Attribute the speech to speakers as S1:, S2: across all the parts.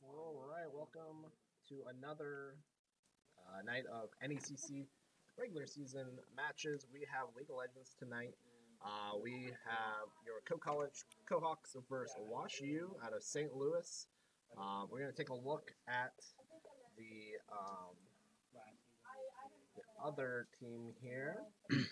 S1: All right, welcome to another night of NECC regular season matches. We have League of Legends tonight. We have your co-college Cohawks versus WashU out of St. Louis. We're going to take a look at the other team here. And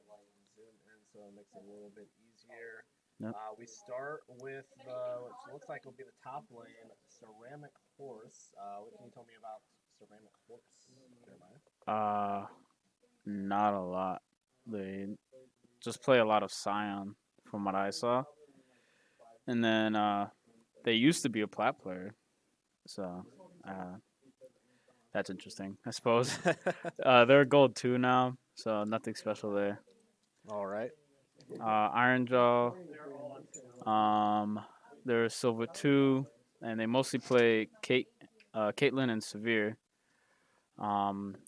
S1: I can zoom in so it makes it a little bit easier.
S2: Yep.
S1: We start with what looks like will be the top lane, Ceramic Horse. What can you tell me about Ceramic Horse, Jeremiah?
S2: Not a lot. They just play a lot of Scion, from what I saw. And then they used to be a plat player, so that's interesting, I suppose. They're gold 2 now, so nothing special there.
S1: All right.
S2: Ironjaw, they're silver 2, and they mostly play Caitlyn and Severe.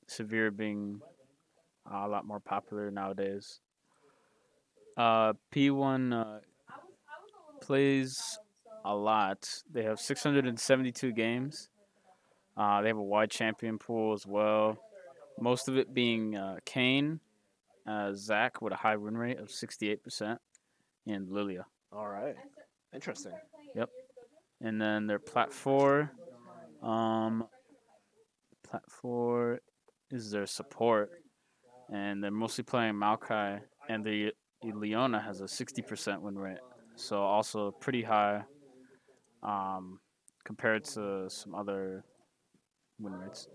S2: Severe being a lot more popular nowadays. P1 plays a lot. They have 672 games. They have a wide champion pool as well. Most of it being Kane, Zach with a high win rate of 68%, and Lilia.
S1: All right. Interesting.
S2: Yep. And then their plat 4. Plat 4 is their support, and they're mostly playing Maokai, and the Leona has a 60% win rate, so also pretty high compared to some other win rates.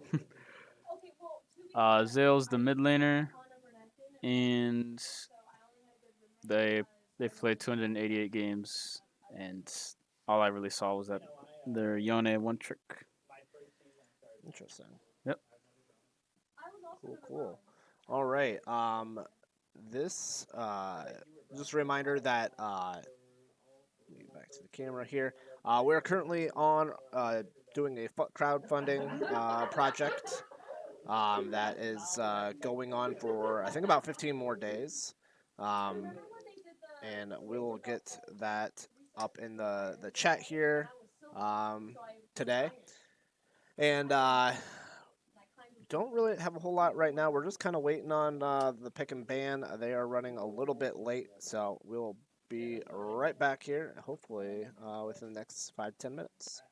S2: Zale's the mid laner, and they've played 288 games, and all I really saw was that their Yone one trick.
S1: Interesting.
S2: Yep.
S1: Cool. All right. This just a reminder that back to the camera here. We're currently on doing a crowdfunding project that is going on for I think about 15 more days, and we'll get that up in the chat here today. And don't really have a whole lot right now. We're just kind of waiting on the pick and ban. They are running a little bit late, so we'll be right back here, hopefully within the next 5-10 minutes.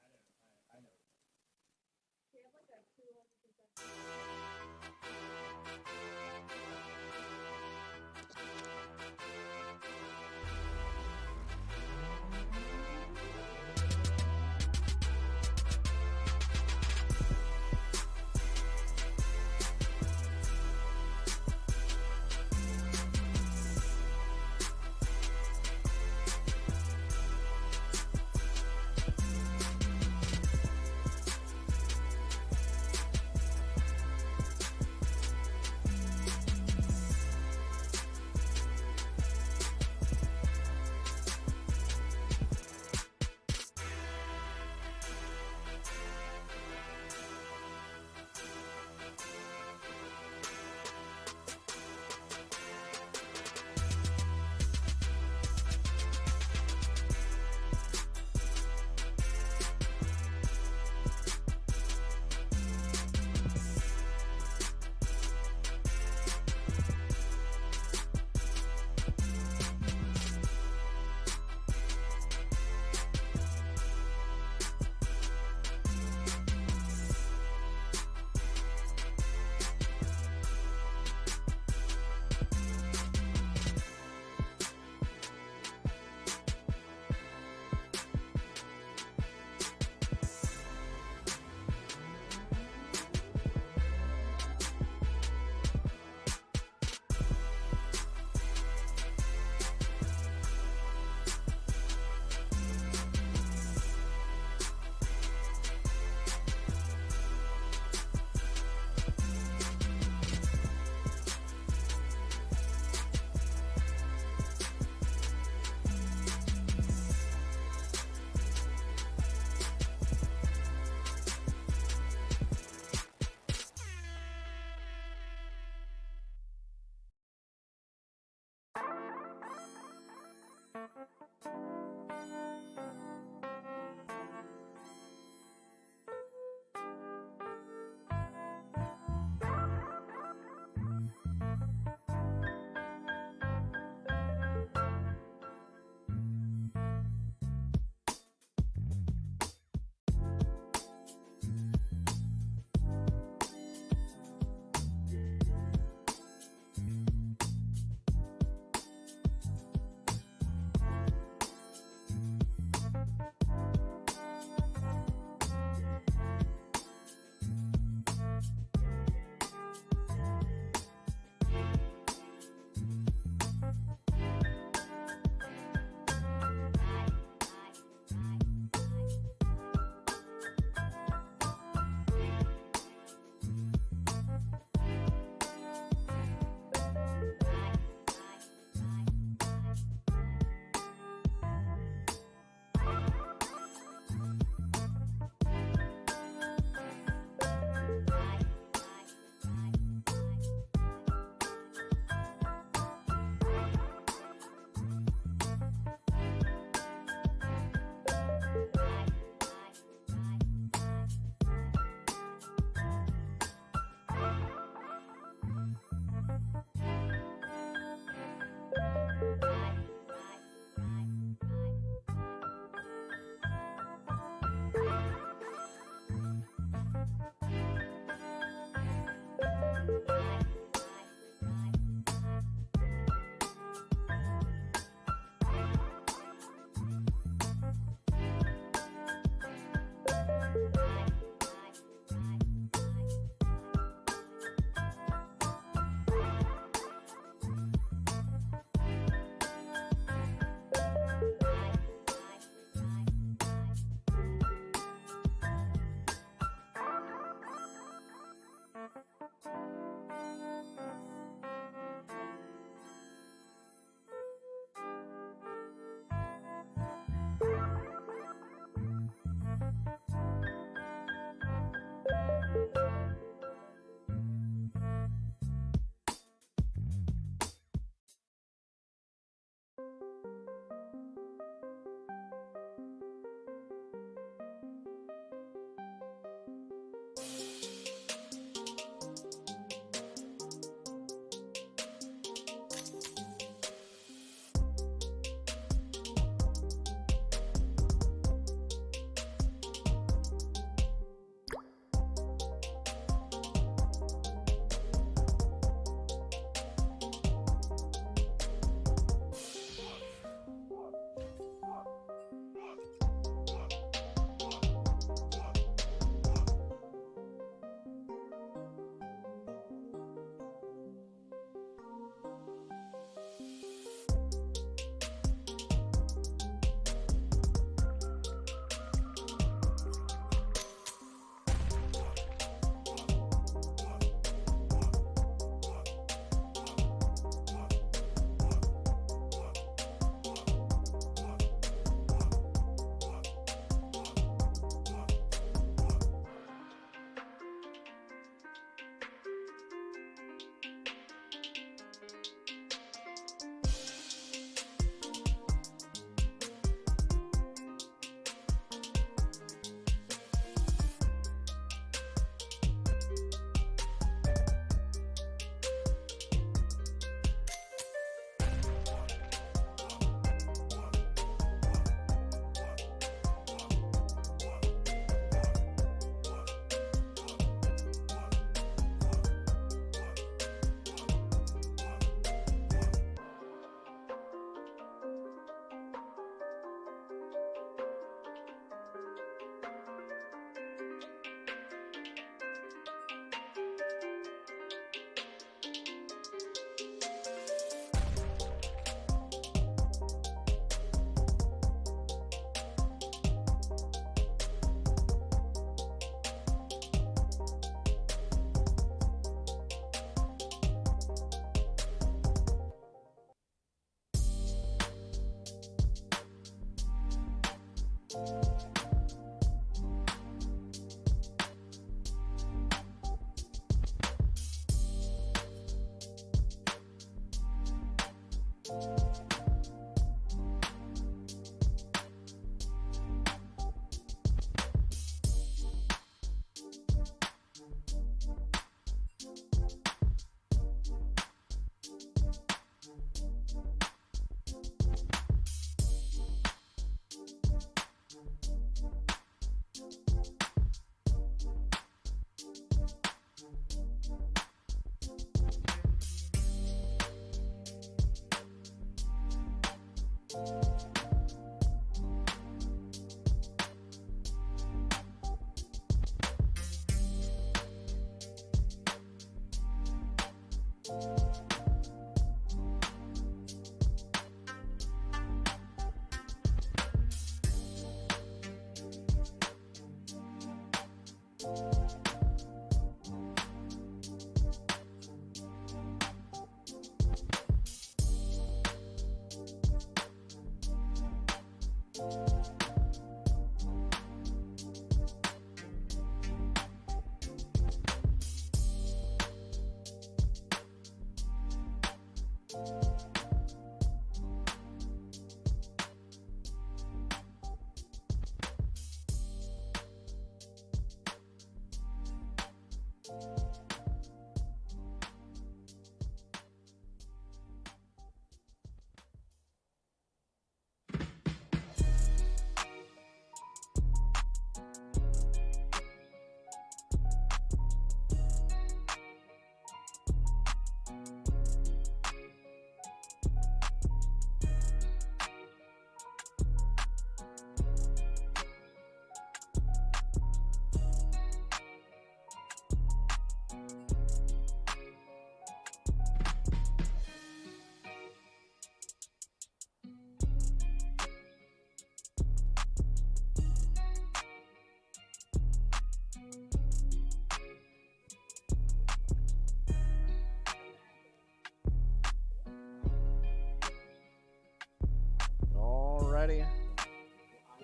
S1: Alrighty.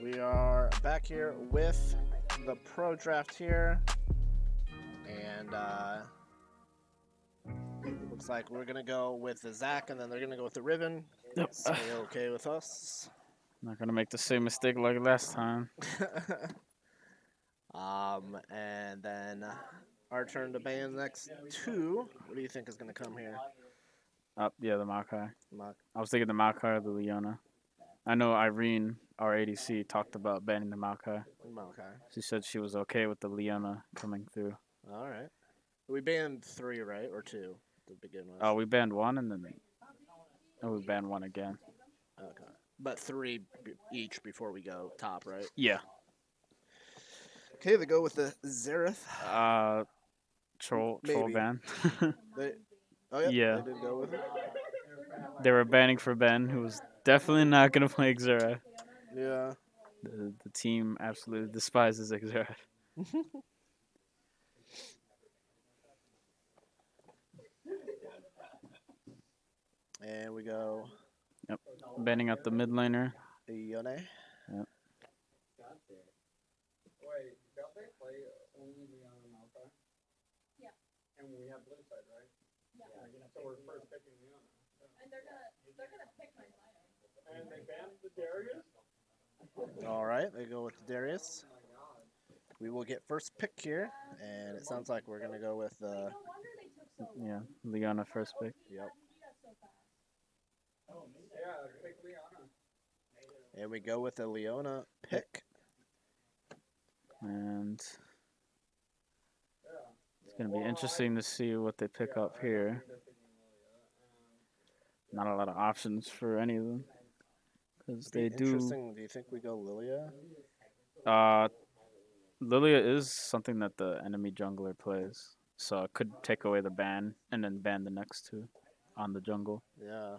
S1: We are back here with the pro draft here. And looks like we're going to go with the Zach, and then they're going to go with the Ribbon.
S2: Yep.
S1: Stay okay with us.
S2: Not gonna make the same mistake like last time.
S1: And then our turn to ban next two. What do you think is going to come here?
S2: Yeah, the Makai.
S1: Mock.
S2: I was thinking the Makai or the Leona. I know Irene, our ADC, talked about banning the Makai.
S1: Okay.
S2: She said she was okay with the Leona coming through.
S1: All right. We banned 3, right? Or 2 to begin with?
S2: Oh, we banned one and then we banned one again.
S1: Okay. But 3 each before we go top, right?
S2: Yeah.
S1: Okay, they go with the Xerath.
S2: Troll
S1: Maybe.
S2: ban.
S1: Yeah,
S2: Yeah.
S1: they did go with it.
S2: They were banning for Ben, who was definitely not gonna play Xerath.
S1: Yeah.
S2: The team absolutely despises Xerath.
S1: And we go
S2: Yep. Banning out the mid laner.
S1: Yone.
S2: Yep.
S1: All right, they go with Darius. We will get first pick here, and it sounds like we're gonna go with
S2: Yeah, Leona first pick.
S1: Yep. And we go with the Leona pick.
S2: And it's going to be interesting to see what they pick up here. Not a lot of options for any of them. Because they do.
S1: Interesting. Do you think we go Lilia?
S2: Lilia is something that the enemy jungler plays. So it could take away the ban and then ban the next two on the jungle.
S1: Yeah.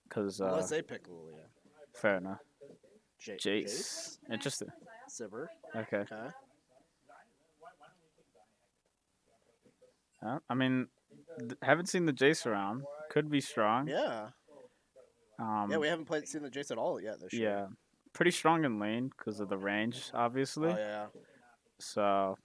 S2: Because
S1: Unless they pick Lilia.
S2: fair enough.
S1: Jace.
S2: Jace. Interesting.
S1: Sivir.
S2: Okay.
S1: Okay.
S2: I mean, haven't seen the Jace around. Could be strong.
S1: Yeah.
S2: Yeah,
S1: we haven't seen the Jace at all yet this year.
S2: Yeah. Pretty strong in lane because of the range, obviously.
S1: Oh, yeah.
S2: So,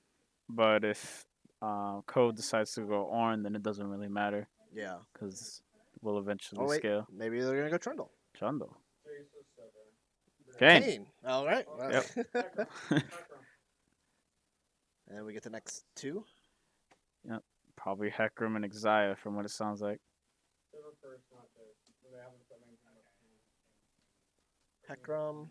S2: but if Code decides to go Ornn, then it doesn't really matter
S1: Yeah.
S2: because we'll eventually scale.
S1: Maybe they're going to go Trundle.
S2: Trundle. Kane.
S1: Kane. All right.
S2: Yep.
S1: And we get the next 2.
S2: Yep. Probably Hecarim and Xayah from what it sounds like.
S1: Hecarim.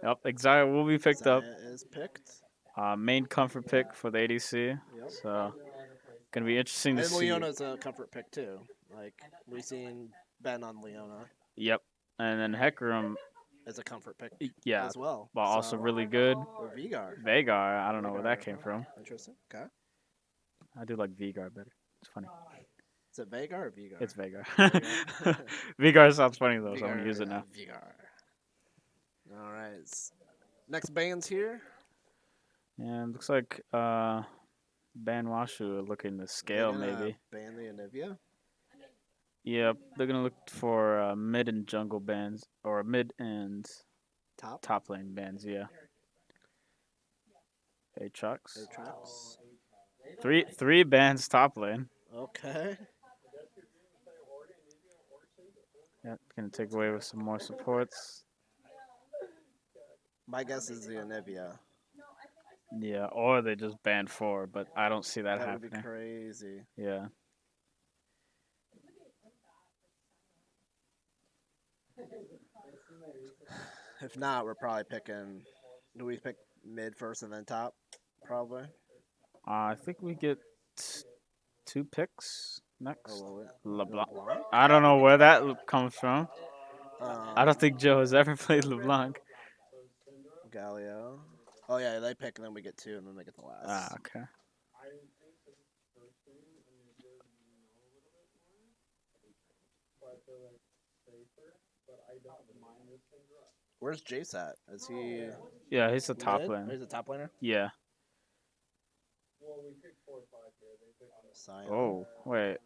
S2: Yep. Xayah will be picked up.
S1: Xayah is picked.
S2: Main comfort pick for the ADC.
S1: Yep.
S2: So, gonna be interesting to
S1: And
S2: see.
S1: Leona's a comfort pick too. Like we've seen Ben on Leona
S2: Yep. And then Hecarim,
S1: as a comfort pick
S2: yeah,
S1: as well.
S2: but also
S1: So-
S2: really good.
S1: Or Vigar.
S2: Vagar, I don't know where that came from.
S1: Interesting. Okay.
S2: I do like Vigar better. It's funny.
S1: Is it Vagar or Vigar?
S2: It's Vagar.
S1: Vagar.
S2: Vigar sounds funny though, so I'm gonna use it now.
S1: Vigar. All right. Next bands here.
S2: And looks like Ban WashU are looking to scale
S1: They're gonna
S2: maybe.
S1: Ban the Anivia.
S2: Yep, they're gonna look for mid and jungle bans or mid and top lane bans. Yeah. Aatrox.
S1: Aatrox.
S2: Three bans top lane.
S1: Okay.
S2: Yeah, gonna take away with some more supports.
S1: My guess is the Anivia.
S2: Yeah, or they just ban 4, but I don't see that
S1: That would
S2: happening.
S1: be crazy.
S2: Yeah.
S1: If not, we're probably picking. Do we pick mid first and then top? Probably.
S2: I think we get 2 picks next.
S1: Oh,
S2: LeBlanc.
S1: LeBlanc?
S2: I don't know where that comes from.
S1: Um,
S2: I don't think Joe has ever played LeBlanc.
S1: Galio. Oh yeah, they pick and then we get 2 and then they get the last.
S2: Ah, okay.
S1: Where's Jace at? Is he
S2: Yeah, he's the top
S1: mid? Or
S2: lane.
S1: he's a top laner?
S2: Yeah.
S1: Scion.
S2: Oh, wait.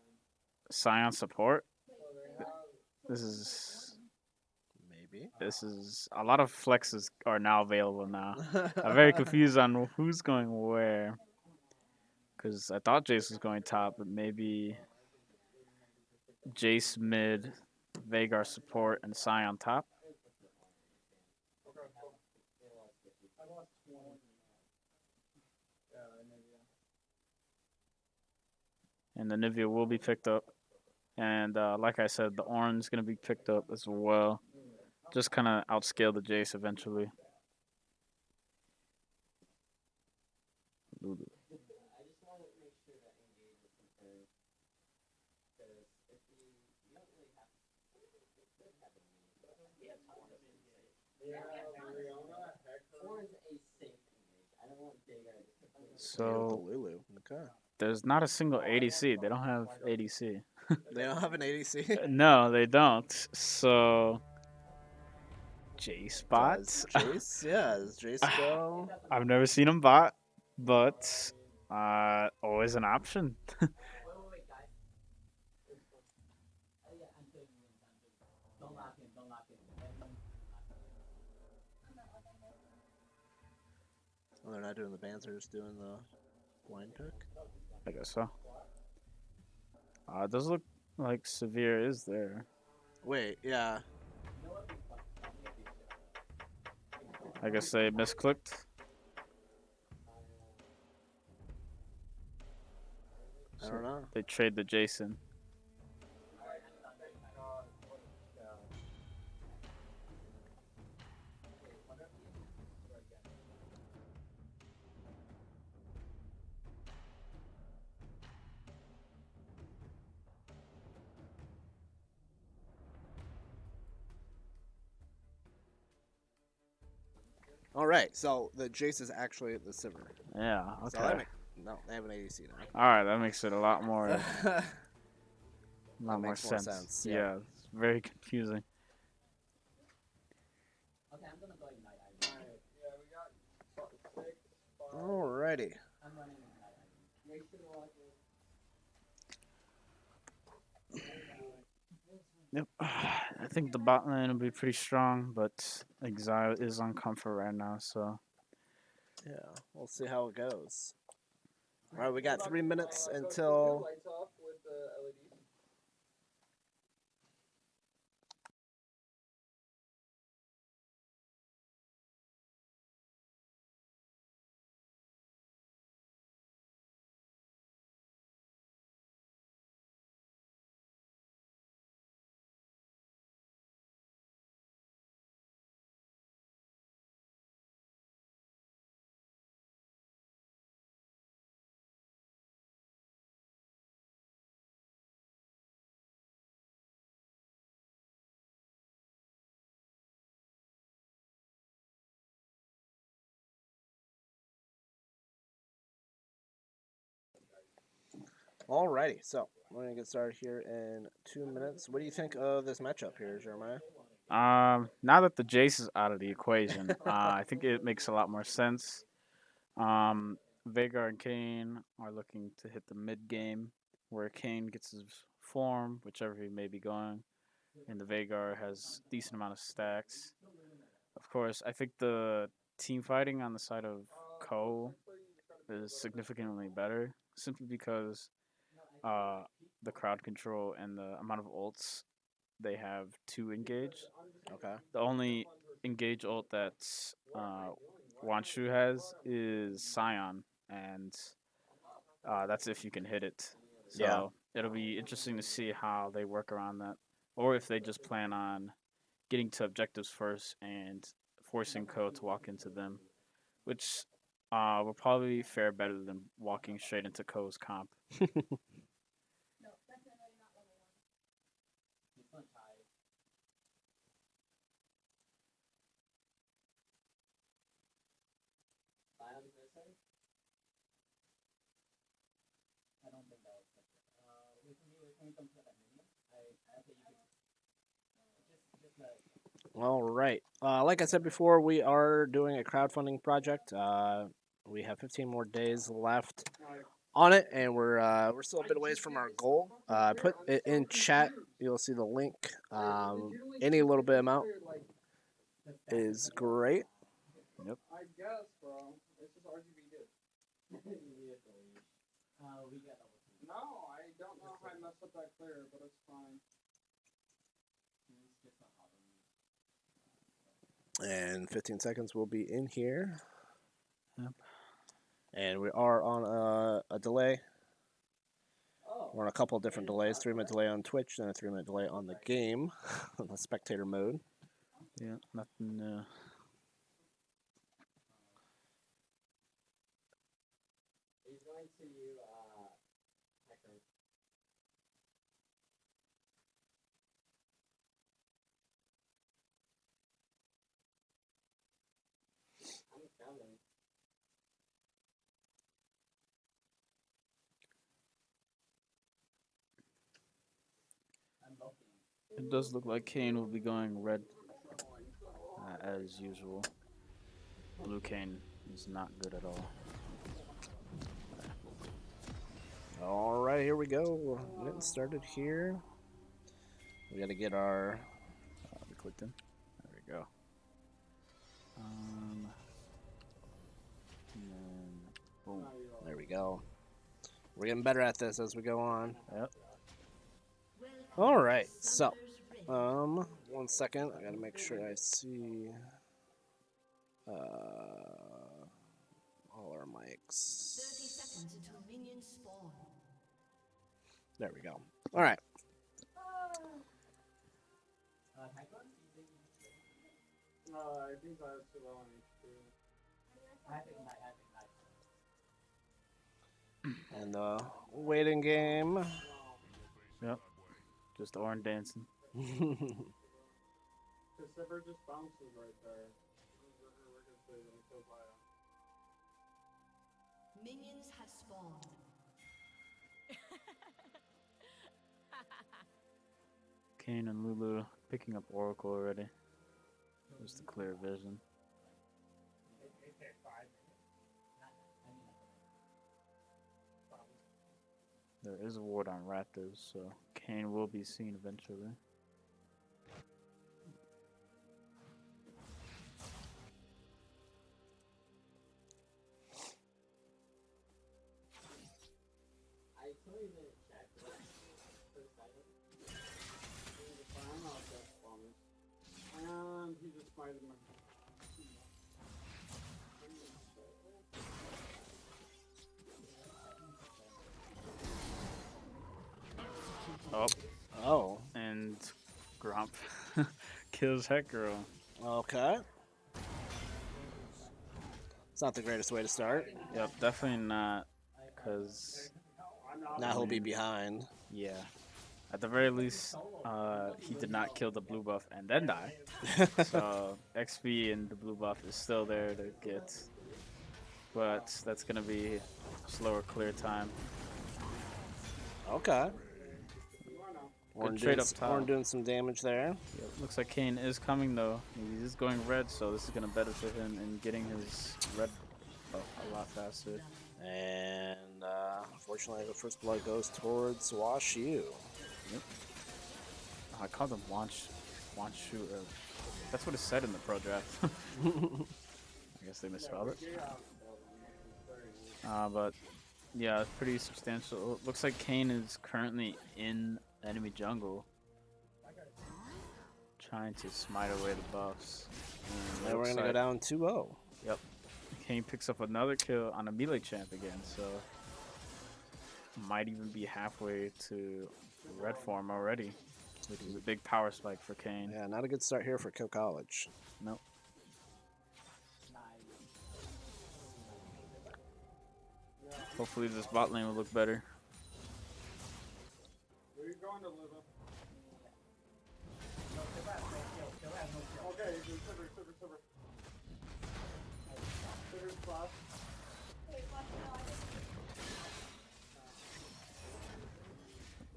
S2: Scion support? This is
S1: Maybe.
S2: this is a lot of flexes are now available now. I'm very confused on who's going where. Because I thought Jace was going top, but maybe Jace mid, Vagar support, and Scion top. And the Nivea will be picked up. And like I said, the Orange is going to be picked up as well. Just kind of outscale the Jace eventually. So
S1: Lulu. Okay.
S2: there's not a single ADC. They don't have ADC.
S1: They don't have an ADC.
S2: No, they don't. So Jace bot.
S1: Does Jace? Yeah, does Jace go?
S2: I've never seen him bot, but always an option.
S1: Oh, they're not doing the bans. They're just doing the blind pick.
S2: I guess so. It does look like Severe is there.
S1: Wait, yeah.
S2: I guess they misclicked.
S1: I don't know.
S2: They trade the Jason.
S1: All right, so the Jace is actually the Sivir.
S2: Yeah.
S1: So
S2: Okay.
S1: no, they have an ADC now.
S2: All right, that makes it a lot more,
S1: That
S2: more
S1: makes more
S2: sense.
S1: sense,
S2: Yeah.
S1: yeah.
S2: It's very confusing.
S1: Alrighty.
S2: Yep. I think the bot lane will be pretty strong, but Exile is on comfort right now, so
S1: Yeah, we'll see how it goes. All right, we got 3 minutes until. Alrighty, so we're gonna get started here in 2 minutes. What do you think of this matchup here, Jeremiah?
S2: now that the Jace is out of the equation, I think it makes a lot more sense. Vagar and Kane are looking to hit the mid game, where Kane gets his form, whichever he may be going, and the Vagar has decent amount of stacks. Of course, I think the team fighting on the side of Ko is significantly better, simply because uh, the crowd control and the amount of ults they have to engage.
S1: Okay.
S2: The only engage ult that WashU has is Scion, and that's if you can hit it. So
S1: Yeah.
S2: it'll be interesting to see how they work around that, or if they just plan on getting to objectives first and forcing Ko to walk into them, which will probably fare better than walking straight into Ko's comp.
S1: All right. Like I said before, we are doing a crowdfunding project. We have 15 more days left on it, and we're still a bit ways from our goal. Put it in chat. You'll see the link. Any little bit amount is great.
S2: Yep.
S1: And 15 seconds will be in here.
S2: Yep.
S1: And we are on a delay. We're on a couple of different delays. 3-minute delay on Twitch, then a 3-minute delay on the game, on the spectator mode.
S2: Yeah, nothing. It does look like Kane will be going red as usual. Blue Kane is not good at all.
S1: All right, here we go. We're getting started here. We got to get our.
S2: We clicked in. There we go. And then boom.
S1: There we go. We're getting better at this as we go on.
S2: Yep.
S1: All right, so 1 second. I gotta make sure I see all our mics.
S3: 30 seconds until minions spawn.
S1: There we go. All right.
S4: I think that's too low on HP.
S1: And the waiting game.
S2: Yep. Just orange dancing.
S4: The Sivir just bounces right there.
S3: Minions have spawned.
S2: Kane and Lulu picking up Oracle already. Just a clear vision. There is a ward on Raptors, so Kane will be seen eventually.
S4: And he just smited me.
S2: Oh,
S1: Oh,
S2: and Grump kills Hekaro.
S1: okay. It's not the greatest way to start.
S2: Yep, definitely not, because
S1: Now he'll be behind.
S2: yeah, at the very least, he did not kill the blue buff and then die. So XP and the blue buff is still there to get, but that's gonna be a slower clear time.
S1: Okay.
S2: Good trade up top.
S1: Warren doing some damage there.
S2: Yep, looks like Kane is coming though. He is going red, so this is gonna benefit him in getting his red buff a lot faster.
S1: And unfortunately, the first blood goes towards WashU.
S2: Yep. I called him WashU. That's what it said in the pro draft. I guess they misspelled it. But yeah, it's pretty substantial. Looks like Kane is currently in enemy jungle, trying to smite away the buffs. And
S1: And we're gonna go down 2-0.
S2: Yep. Kane picks up another kill on a melee champ again, so might even be halfway to red form already, which is a big power spike for Kane.
S1: Yeah, not a good start here for Kill College.
S2: Nope. Hopefully this bot lane will look better.
S4: Where are you going to live? Okay, Sivir. Sivir's flash.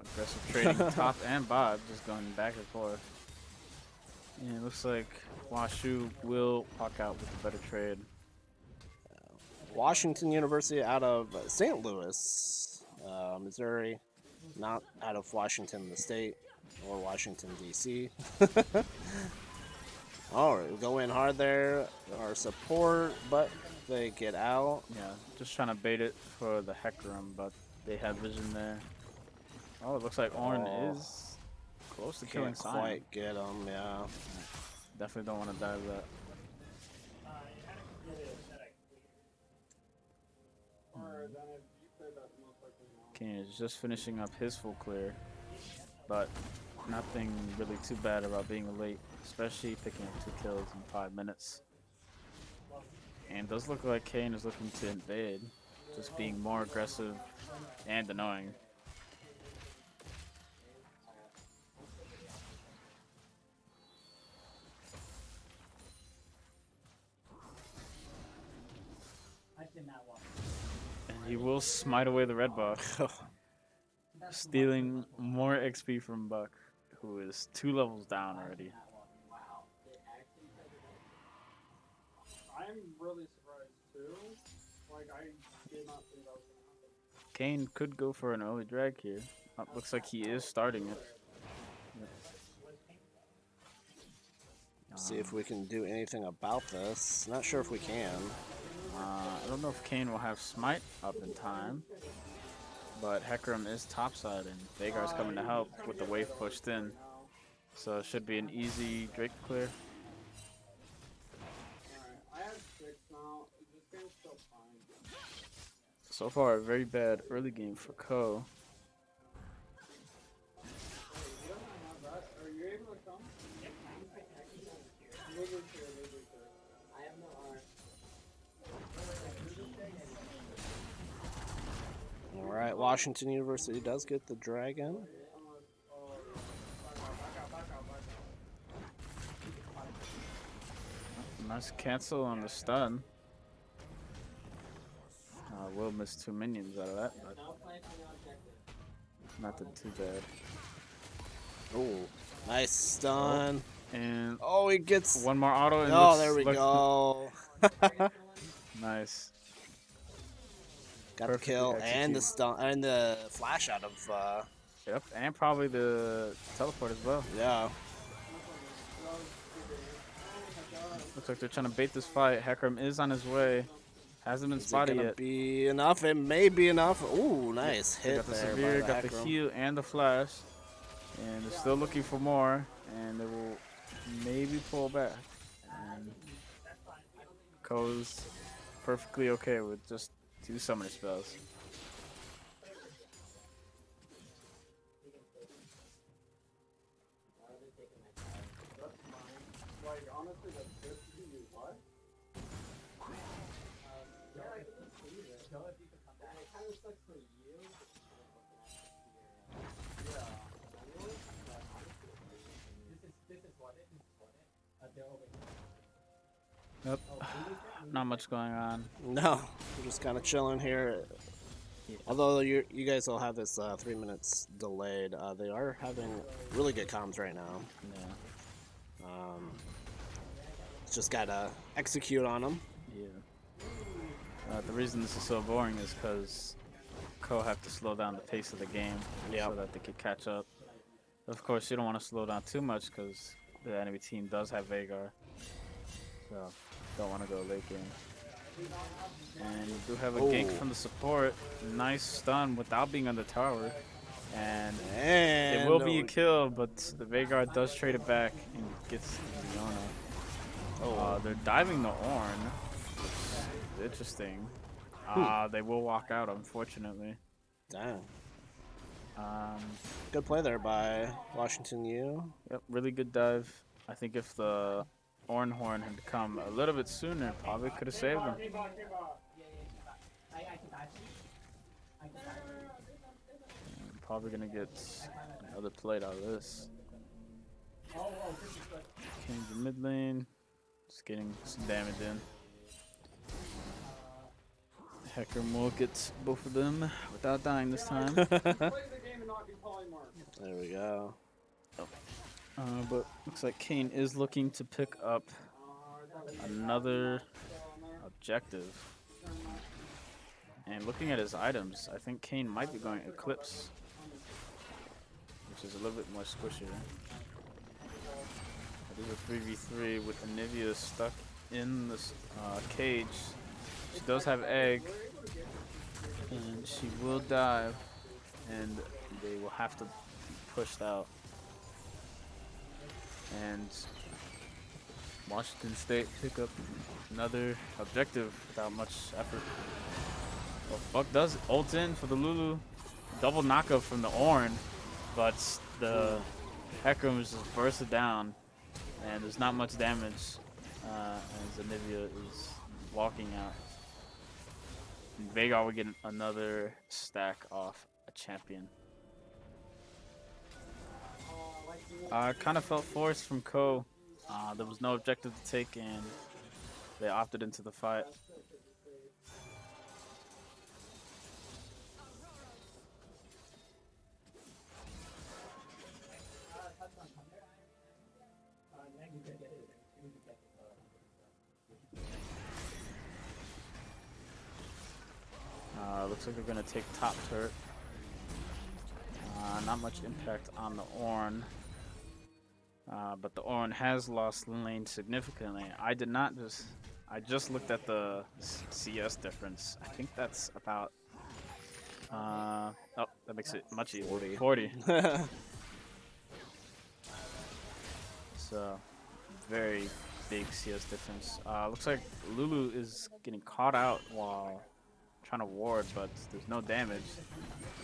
S2: Aggressive trading top and bot, just going back and forth. Yeah, it looks like WashU will walk out with a better trade.
S1: Washington University out of St. Louis, Missouri, not out of Washington, the state, or Washington, D.C. All right, we go in hard there. Our support, but they get out.
S2: Yeah, just trying to bait it for the Hecarim, but they had vision there. Oh, it looks like Ornn
S1: Oh,
S2: is close to killing
S1: can't
S2: Sion.
S1: quite get them, yeah.
S2: Definitely don't want to die to that.
S4: Or then if you play that, most likely no.
S2: Kane is just finishing up his full clear, but nothing really too bad about being late, especially picking up 2 kills in 5 minutes. And it does look like Kane is looking to invade, just being more aggressive and annoying. And he will smite away the red buff, stealing more XP from Buck, who is 2 levels down already.
S4: I'm really surprised too. Like I did not think that was gonna happen.
S2: Kane could go for an early drag here. Looks like he is starting it.
S1: See if we can do anything about this. Not sure if we can.
S2: I don't know if Kane will have Smite up in time, but Hecarim is topside and Vhagar's coming to help with the wave pushed in. So it should be an easy Drake clear.
S4: Alright, I have 6 now. This game's still fine.
S2: So far, a very bad early game for Ko.
S4: Wait, he doesn't have that. Are you able to come? Lizard here, lizard here. I have no arm.
S1: All right, Washington University does get the dragon.
S2: Nice cancel on the stun. Will miss 2 minions out of that, but nothing too bad.
S1: Oh, nice stun.
S2: And
S1: Oh, he gets.
S2: one more auto. And
S1: Oh, there we go.
S2: Nice.
S1: Got the
S2: Perfectly
S1: kill and the
S2: executed.
S1: stun and the flash out of.
S2: Yep, and probably the teleport as well.
S1: Yeah.
S2: Looks like they're trying to bait this fight. Hecarim is on his way. Hasn't been
S1: Is it
S2: spotted
S1: gonna
S2: yet.
S1: be enough? It may be enough. Ooh, nice
S2: They
S1: hit
S2: got the
S1: there
S2: severe,
S1: by
S2: got the
S1: Hecarim.
S2: heal and the flash. And they're still looking for more. And they will maybe pull back. And Ko's perfectly okay with just 2 summoner spells.
S4: Like honestly, that's good to do. What? Yeah, I can see it. It kind of sucks for you. Yeah.
S2: Yep. Not much going on.
S1: No, we're just kind of chilling here. Although you guys will have this 3 minutes delayed, they are having really good comms right now.
S2: Yeah.
S1: Just gotta execute on them.
S2: Yeah. The reason this is so boring is because Ko have to slow down the pace of the game so that they can catch up. Of course, you don't want to slow down too much because the enemy team does have Vhagar. So, don't want to go late game. And you do have a gank
S1: Oh.
S2: from the support. Nice stun without being on the tower. And
S1: And
S2: it will be a kill, but the Vhagar does trade it back and gets Leona. They're diving the Ornn. Interesting. They will walk out, unfortunately.
S1: Dang. Good play there by Washington U.
S2: Yep, really good dive. I think if the Ornn Horn had come a little bit sooner, probably could have saved them. Probably gonna get another plate out of this. Change the mid lane. Just getting some damage in. Hecarim will get both of them without dying this time.
S4: Play the game and not be polymorph.
S1: There we go.
S2: But looks like Kane is looking to pick up another objective. And looking at his items, I think Kane might be going Eclipse, which is a little bit more squishier. It is a 3v3 with Anivia stuck in this cage. She does have egg, and she will dive, and they will have to be pushed out. And Washington State pick up another objective without much effort. Well, Buck does ult in for the Lulu. Double knockup from the Ornn, but the Hecarim is just bursted down, and there's not much damage as Anivia is walking out. And Veigar will get another stack off a champion. Kind of felt forced from Ko. There was no objective to take, and they opted into the fight. Looks like they're going to take top turret. Not much impact on the Ornn. But the Ornn has lost lane significantly. I just looked at the CS difference. I think that's about, oh, that makes it much easier. 40. So, very big CS difference. Looks like Lulu is getting caught out while trying to ward, but there's no damage.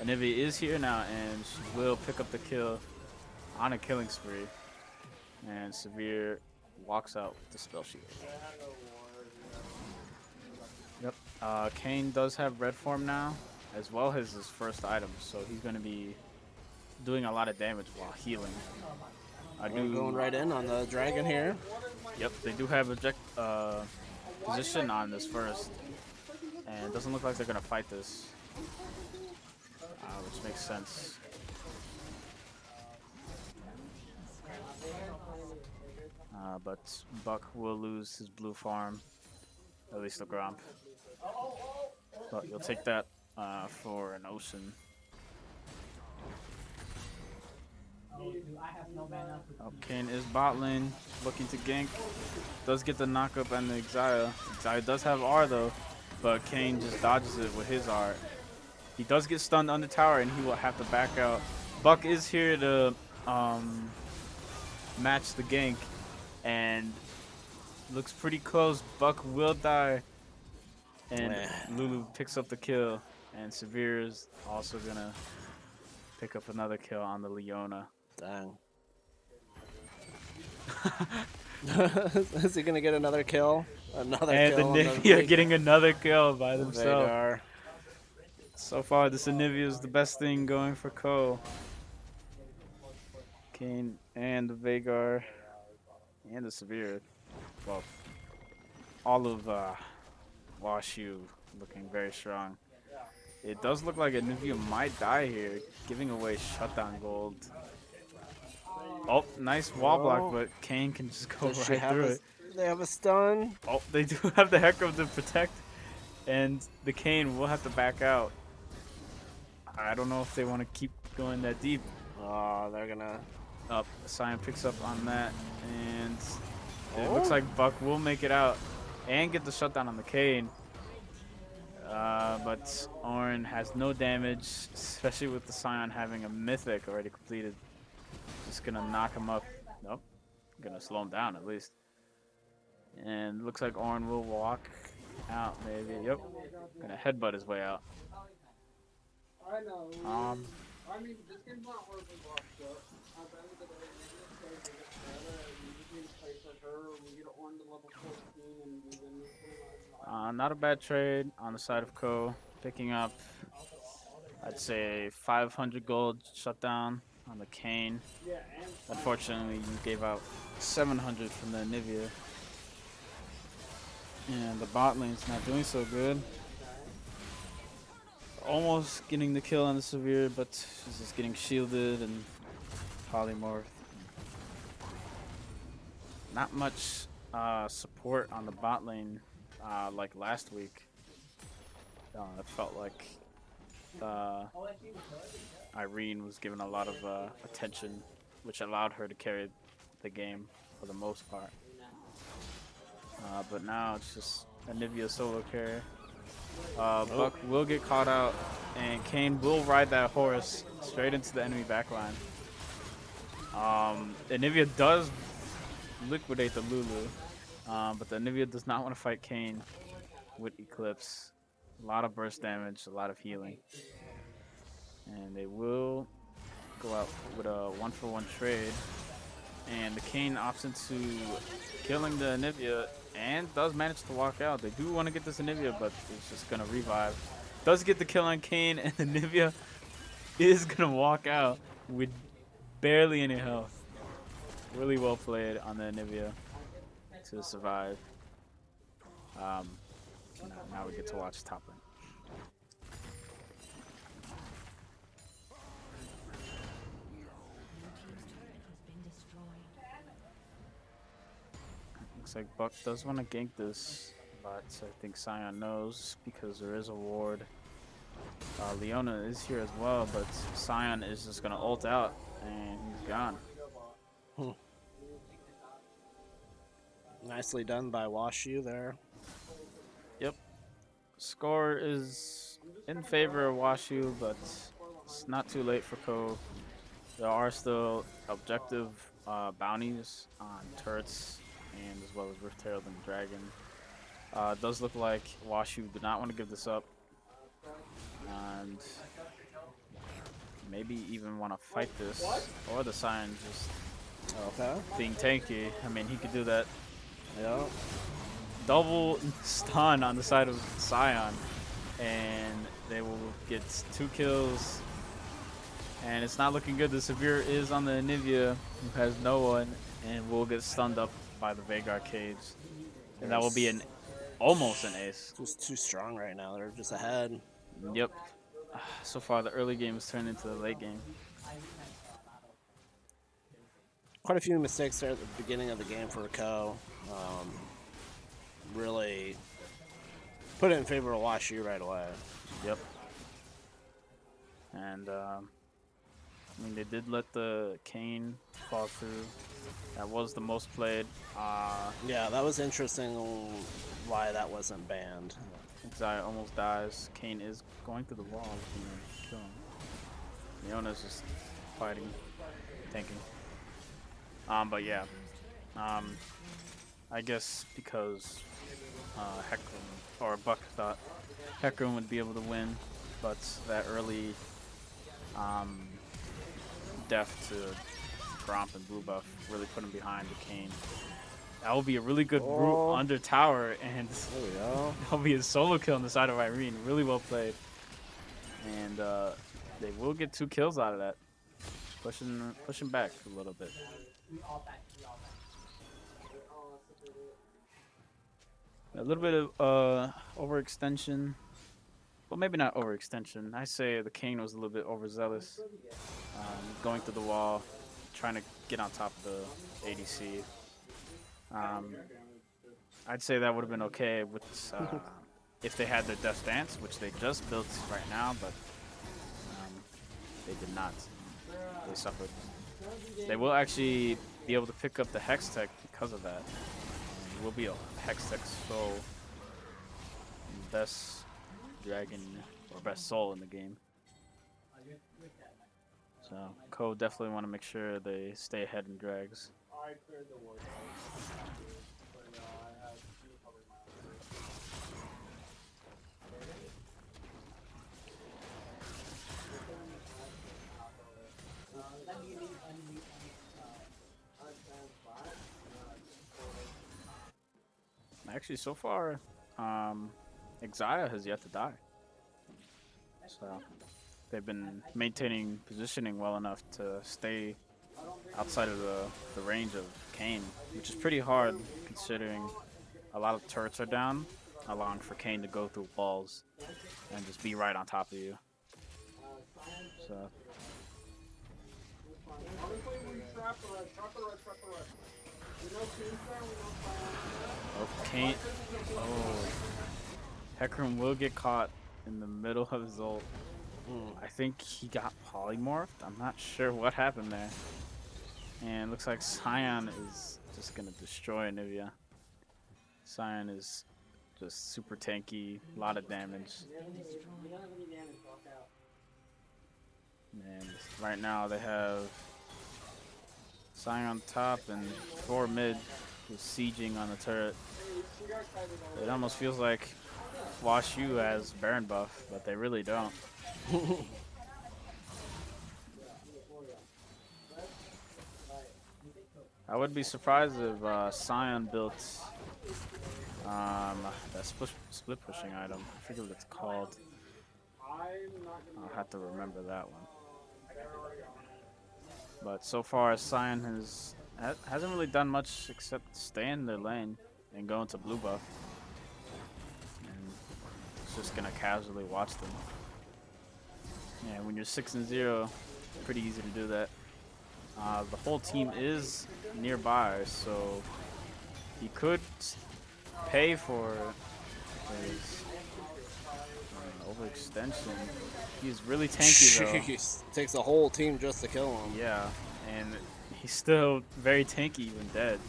S2: Anivia is here now, and she will pick up the kill on a killing spree. And Severe walks out with the spell shield. Yep. Kane does have red form now, as well as his first item, so he's going to be doing a lot of damage while healing.
S1: Going right in on the dragon here.
S2: Yep, they do have position on this first, and it doesn't look like they're going to fight this, which makes sense. But Buck will lose his blue farm, at least the Gromp. But you'll take that for an ocean. Oh, Kane is bot lane, looking to gank. Does get the knockup and the Xayah. Xayah does have R though, but Kane just dodges it with his R. He does get stunned on the tower, and he will have to back out. Buck is here to match the gank, and looks pretty close. Buck will die, and Lulu picks up the kill, and Severe is also gonna pick up another kill on the Leona.
S1: Dang. Is he gonna get another kill? Another kill.
S2: And the Nivea getting another kill by themselves. So far, this Anivia is the best thing going for Ko. Kane and the Veigar and the Severe. Well, all of WashU looking very strong. It does look like Anivia might die here, giving away shutdown gold. Oh, nice wall block, but Kane can just go right through it.
S1: They have a stun.
S2: Oh, they do have the Hecarim to protect, and the Kane will have to back out. I don't know if they want to keep going that deep.
S1: Oh, they're gonna...
S2: Sion picks up on that, and it looks like Buck will make it out and get the shutdown on the Kane. But Ornn has no damage, especially with the Sion having a Mythic already completed. Just gonna knock him up. Nope. Gonna slow him down at least. And looks like Ornn will walk out maybe. Yep. Gonna headbutt his way out.
S4: I know. I mean, this game's not horribly blocked up. At the end of the day, maybe it's so good at you just need to play for her. We get Ornn to level 14 and we win.
S2: Not a bad trade on the side of Ko. Picking up, I'd say 500 gold shutdown on the Kane. Unfortunately, you gave out 700 from the Anivia. And the bot lane's not doing so good. Almost getting the kill on the Severe, but she's just getting shielded and polymorphed. not much support on the bot lane like last week. It felt like uh, Irene was given a lot of attention, which allowed her to carry the game for the most part. But now it's just Anivia solo carry. Buck will get caught out, and Kane will ride that horse straight into the enemy backline. Anivia does liquidate the Lulu, but the Anivia does not want to fight Kane with Eclipse. A lot of burst damage, a lot of healing. And they will go out with a 1-for-1 trade. And the Kane opts into killing the Anivia and does manage to walk out. They do want to get this Anivia, but it's just going to revive. Does get the kill on Kane, and Anivia is going to walk out with barely any health. Really well played on the Anivia to survive. Now we get to watch top lane. Looks like Buck does want to gank this, but I think Sion knows because there is a ward. Leona is here as well, but Sion is just going to ult out and he's gone.
S1: Nicely done by WashU there.
S2: Yep. Score is in favor of WashU, but it's not too late for Cove. There are still objective bounties on turrets and as well as Rift Herald and Dragon. It does look like WashU did not want to give this up, and maybe even want to fight this, or the Sion just being tanky. I mean, he could do that.
S1: Yeah.
S2: Double stun on the side of Sion, and they will get 2 kills. And it's not looking good. The Severe is on the Anivia, who has no one, and will get stunned up by the Veigar cage. And that will be almost an ace.
S1: Just too strong right now. They're just ahead.
S2: Yep. So far, the early game has turned into the late game.
S1: Quite a few mistakes there at the beginning of the game for Ko. Really put it in favor of WashU right away.
S2: Yep. And I mean, they did let the Kane fall through. That was the most played.
S1: Yeah, that was interesting why that wasn't banned.
S2: Xayah almost dies. Kane is going through the wall looking to kill him. Leona's just fighting, tanking. But yeah. I guess because Hecarim, or Buck thought Hecarim would be able to win, but that early death to Gromp and Blue Buff really put him behind the Kane. That will be a really good root under tower, and
S1: There we go.
S2: that'll be a solo kill on the side of Irene. Really well played. And they will get 2 kills out of that. Pushing back a little bit. A little bit of overextension. Well, maybe not overextension. I say the Kane was a little bit overzealous. Going through the wall, trying to get on top of the ADC. I'd say that would have been okay with if they had their Death Dance, which they just built right now, but they did not. They suffered. They will actually be able to pick up the Hex Tech because of that. It will be a Hex Tech Soul. Best Dragon or best Soul in the game. So Co definitely want to make sure they stay ahead in drags. Actually, so far, Xayah has yet to die. So they've been maintaining positioning well enough to stay outside of the range of Kane, which is pretty hard considering a lot of turrets are down, allowing for Kane to go through walls and just be right on top of you. So
S4: Honestly, when you trap the red, We know King's there, we know Sion's there.
S2: Oh,
S4: Well,
S2: Kane.
S4: I guess it's a full
S2: Oh, Hecarim will get caught in the middle of his ult.
S1: Hmm.
S2: I think he got polymorphed. I'm not sure what happened there. And looks like Sion is just gonna destroy Nivea. Sion is just super tanky, a lot of damage.
S4: We don't have any damage, walk out.
S2: And right now they have Sion on top and 4 mid who's sieging on the turret.
S4: Hey, you guys tried it all.
S2: It almost feels like WashU has Baron buff, but they really don't. I would be surprised if Sion built that split pushing item. I forget what it's called.
S4: I'm not gonna
S2: I'll have to remember that one. But so far, Sion hasn't really done much except stay in their lane and go into blue buff. And it's just gonna casually watch them. Yeah, when you're 6-0, pretty easy to do that. The whole team is nearby, so he could pay for his overextension. He's really tanky though.
S1: Jeez. Takes a whole team just to kill him.
S2: Yeah, and he's still very tanky even dead.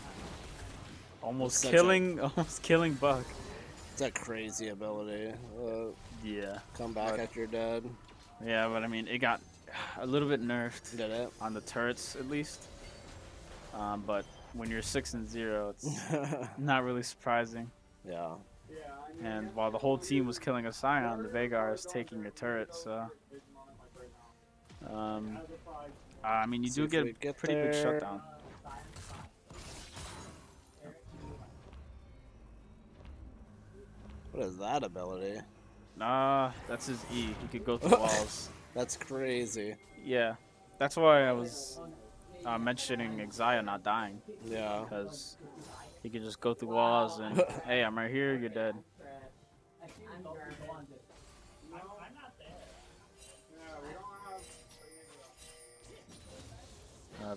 S2: Almost
S1: Such
S2: almost killing Buck.
S1: It's a crazy ability.
S2: Yeah.
S1: Come back
S2: But-
S1: after you're dead.
S2: Yeah, but I mean, it got a little bit nerfed
S1: Did it?
S2: on the turrets at least. But when you're 6-0, it's not really surprising.
S1: Yeah.
S4: Yeah, I mean,
S2: And while the whole team was killing a Scion, the Veigar is taking a turret. So, I mean, you
S1: See
S2: do
S1: if
S2: get
S1: we
S2: a
S1: get
S2: pretty big
S1: there.
S2: shutdown.
S1: What is that ability?
S2: That's his E. He could go through walls.
S1: That's crazy.
S2: Yeah, that's why I was mentioning Exia not dying,
S1: Yeah.
S2: because he could just go through walls and, hey, I'm right here, you're dead.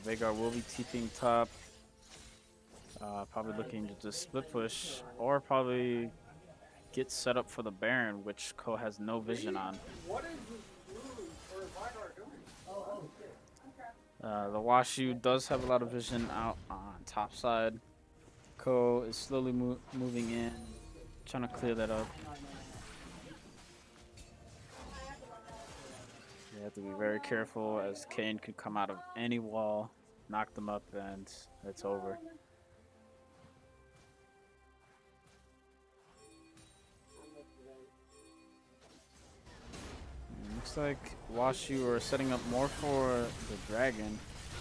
S2: Veigar will be TPing top. Probably looking to just split push, or probably get set up for the Baron, which Ko has no vision on.
S4: what is this blue or Veigar doing?
S2: The WashU does have a lot of vision out on top side. Ko is slowly moving in, trying to clear that up. You have to be very careful, as Kane could come out of any wall, knock them up, and it's over. Looks like WashU are setting up more for the dragon.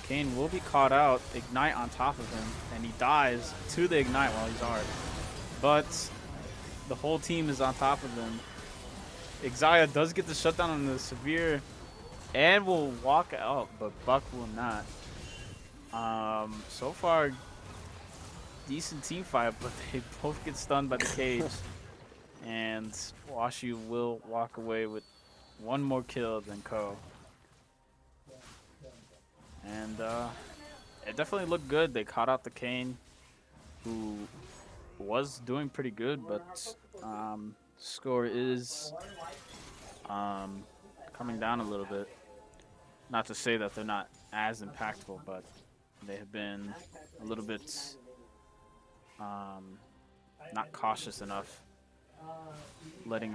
S2: Kane will be caught out, Ignite on top of him, and he dies to the Ignite while he's hard. But the whole team is on top of him. Exia does get the shutdown on the Severe and will walk out, but Buck will not. So far, decent team fight, but they both get stunned by the cage. And WashU will walk away with one more kill than Ko. And it definitely looked good. They caught out the Kane, who was doing pretty good, but score is coming down a little bit. Not to say that they're not as impactful, but they have been a little bit not cautious enough, letting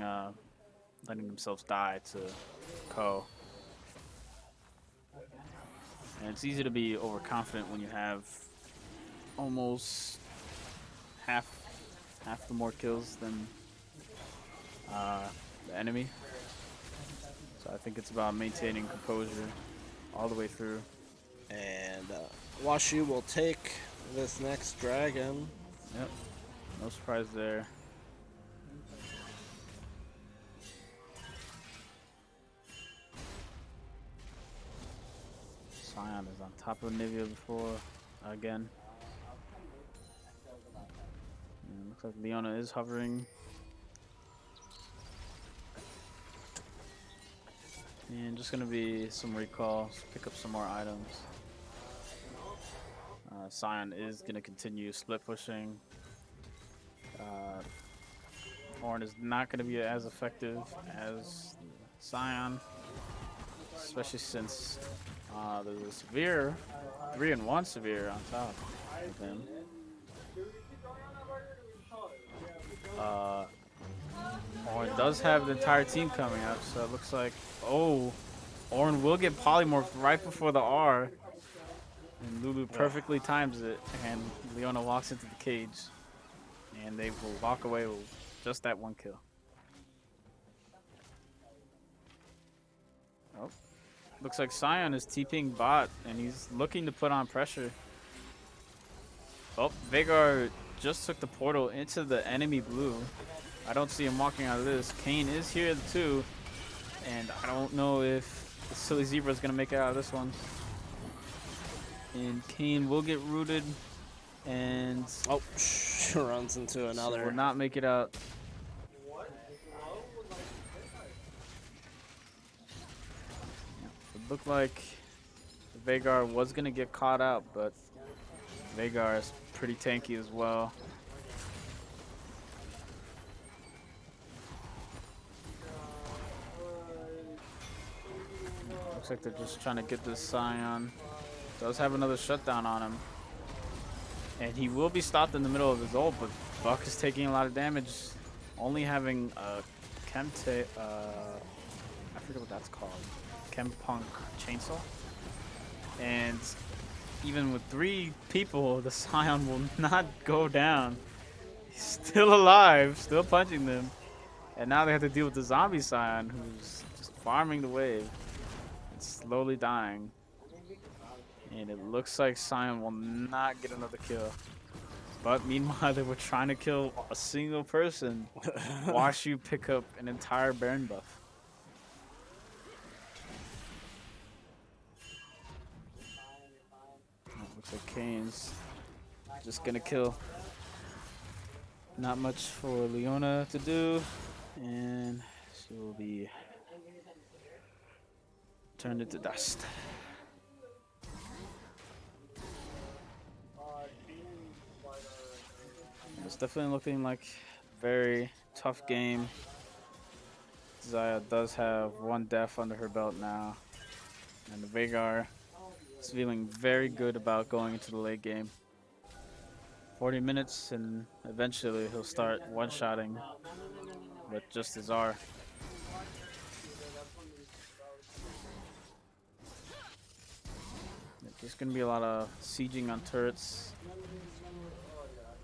S2: themselves die to Ko. And it's easy to be overconfident when you have almost half the more kills than the enemy. So I think it's about maintaining composure all the way through.
S1: And WashU will take this next dragon.
S2: Yep, no surprise there. Sion is on top of Nivea before again. And looks like Leona is hovering. And just gonna be some recall, pick up some more items. Sion is going to continue split pushing. Horn is not going to be as effective as Sion, especially since there's a severe 3-1 severe on top of him. Horn does have the entire team coming up, so it looks like, oh, Horn will get polymorphed right before the R, and Lulu perfectly times it, and Leona walks into the cage, and they will walk away with just that one kill. Oh, looks like Sion is TPing bot, and he's looking to put on pressure. Oh, Veigar just took the portal into the enemy blue. I don't see him walking out of this. Kane is here too, and I don't know if the Silly Zebra is going to make it out of this one. And Kane will get rooted, and
S1: Oh, runs into another.
S2: will not make it out. It looked like Veigar was going to get caught out, but Veigar is pretty tanky as well. Looks like they're just trying to get this Sion. Does have another shutdown on him. And he will be stopped in the middle of his ult, but Buck is taking a lot of damage. Only having a Chemte, I forget what that's called. Chempunk chainsaw. And even with 3 people, the Sion will not go down. He's still alive, still punching them. And now they have to deal with the zombie Sion, who's just farming the wave. And slowly dying. And it looks like Sion will not get another kill. But meanwhile, they were trying to kill a single person. WashU pick up an entire Baron buff. Looks like Kane's just gonna kill. Not much for Leona to do. And she will be turned into dust. It's definitely looking like a very tough game. Zaya does have 1 death under her belt now. And the Veigar is feeling very good about going into the late game. 40 minutes and eventually he'll start one-shotting with just his R. There's going to be a lot of sieging on turrets.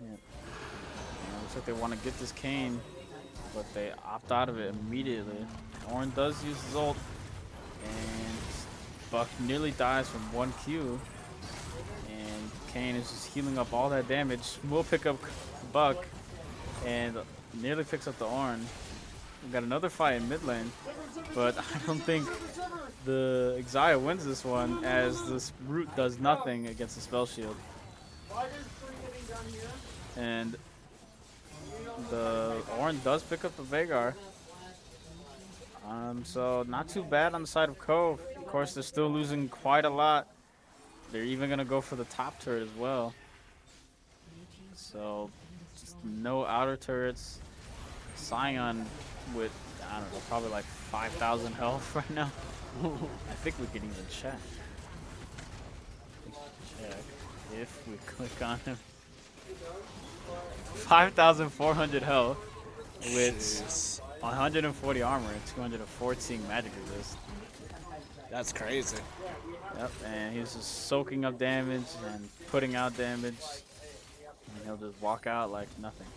S2: Yeah. Looks like they want to get this Kane, but they opt out of it immediately. Ornn does use his ult, and Buck nearly dies from 1 Q. And Kane is just healing up all that damage. Will pick up Buck, and nearly picks up the Ornn. We got another fight in mid lane, but I don't think the Xayah wins this one, as this root does nothing against the spell shield. And the Ornn does pick up the Veigar. So not too bad on the side of Cove. Of course, they're still losing quite a lot. They're even going to go for the top turret as well. So just no outer turrets. Sion with, I don't know, probably like 5,000 health right now. I think we can even check. If we click on him. 5,400 health with 140 armor and 214 magic resist.
S1: That's crazy.
S2: Yep, and he's just soaking up damage and putting out damage. And he'll just walk out like nothing.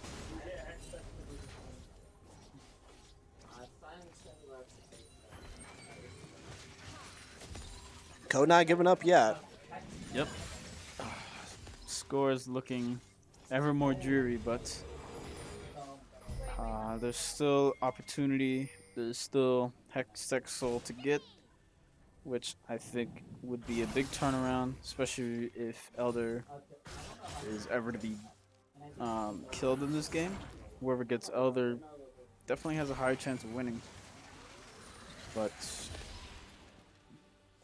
S1: Code not giving up yet.
S2: Yep. Score is looking ever more dreary, but there's still opportunity. There's still Hextech Soul to get, which I think would be a big turnaround, especially if Elder is ever to be killed in this game. Whoever gets Elder definitely has a higher chance of winning. But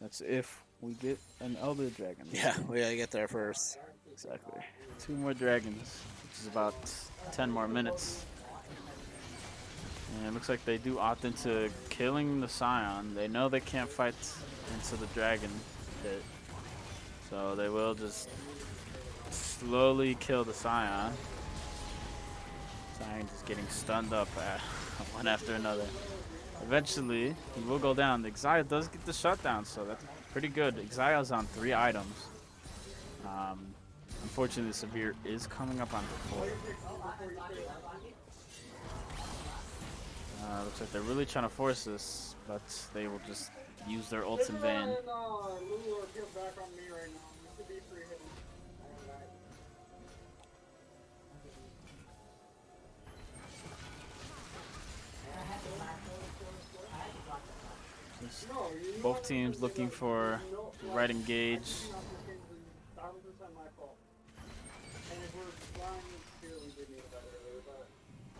S2: that's if we get an Elder Dragon.
S1: Yeah, we gotta get there first.
S2: Exactly. 2 more dragons, which is about 10 more minutes. And it looks like they do opt into killing the Scion. They know they can't fight into the dragon pit. So they will just slowly kill the Scion. Scion just getting stunned up one after another. Eventually, he will go down. The Xayah does get the shutdown, so that's pretty good. Xayah's on 3 items. Um, Unfortunately, the Severe is coming up on her 4. Looks like they're really trying to force this, but they will just use their ults in vain.
S4: And Lulu are peeled back on me right now. You should be free hitting.
S2: Both teams looking for the right engage.
S4: This game is 1,000% my fault. And if we're flying here, we did need that earlier, but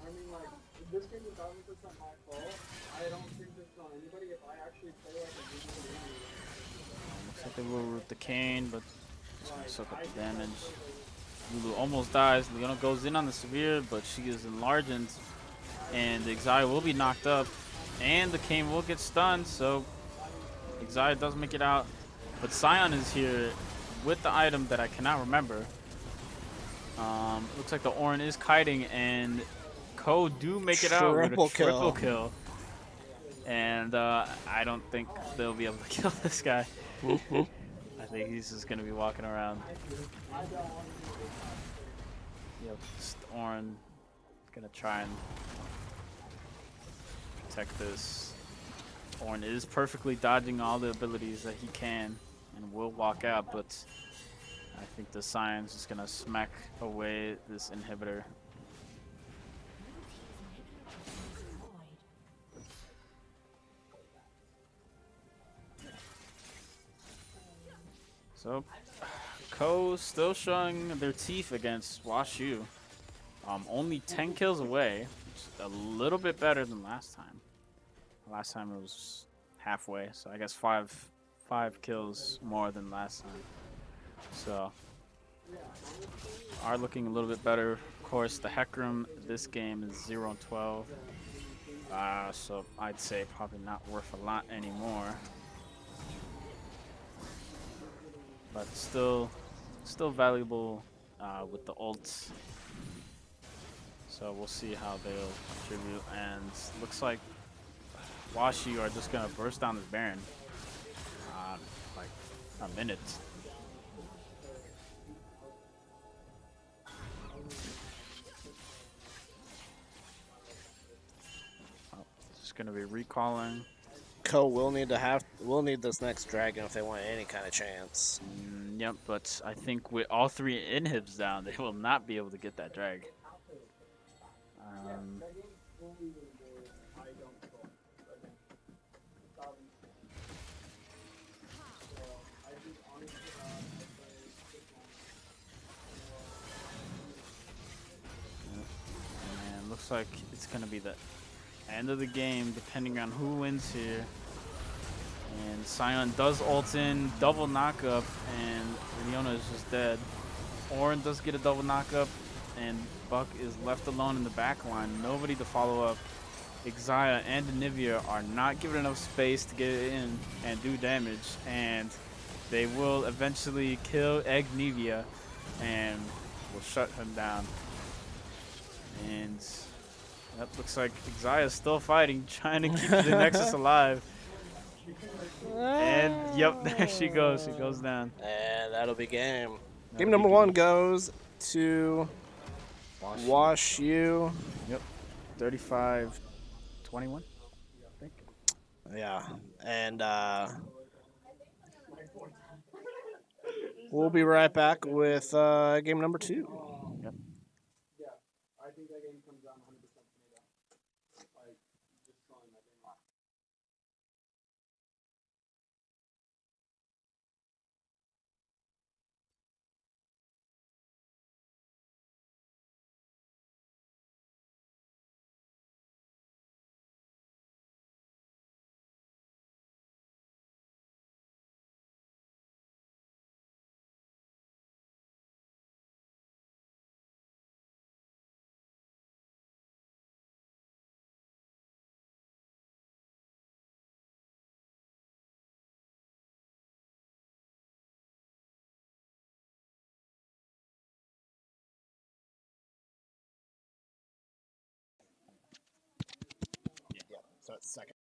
S4: I mean, like, this game is 1,000% my fault. I don't think this is on anybody. If I actually play like a decent game,
S2: Looks like they will root the cane, but just gonna soak up the damage. Lulu almost dies. Leona goes in on the Severe, but she is enlarged, and the Xayah will be knocked up, and the cane will get stunned, so Xayah does make it out. But Scion is here with the item that I cannot remember. Looks like the Orin is kiting, and Ko do make it out with a triple kill. And I don't think they'll be able to kill this guy. I think he's just going to be walking around. Yep, just Orin is going to try and protect this. Orin is perfectly dodging all the abilities that he can and will walk out, but I think the Scion's just gonna smack away this inhibitor. So, Ko still showing their teeth against WashU. Only 10 kills away, which is a little bit better than last time. Last time it was halfway, so I guess five kills more than last time. So, are looking a little bit better. Of course, the Hecarim this game is 0-12. So I'd say probably not worth a lot anymore. But still valuable with the ults. So we'll see how they'll contribute. And looks like WashU are just gonna burst down this Baron. Like a minute. Just gonna be recalling.
S1: Ko will need this next dragon if they want any kind of chance.
S2: Yep, but I think with all 3 inhibs down, they will not be able to get that drag. And looks like it's gonna be the end of the game, depending on who wins here. And Scion does ult in, double knockup, and Leona is just dead. Orin does get a double knockup, and Buck is left alone in the back line. Nobody to follow up. Xayah and Anivia are not given enough space to get in and do damage, and they will eventually kill Agnivia and will shut him down. And that looks like Xayah is still fighting, trying to keep the Nexus alive. And yep, there she goes. She goes down.
S1: And that'll be game. Game number 1 goes to WashU.
S2: Yep, 35-21, I think.
S1: Yeah, and we'll be right back with game number 2.
S2: Yep.
S4: yeah, I think that game comes down 100% to me, though. Like, just calling that game off.
S1: second.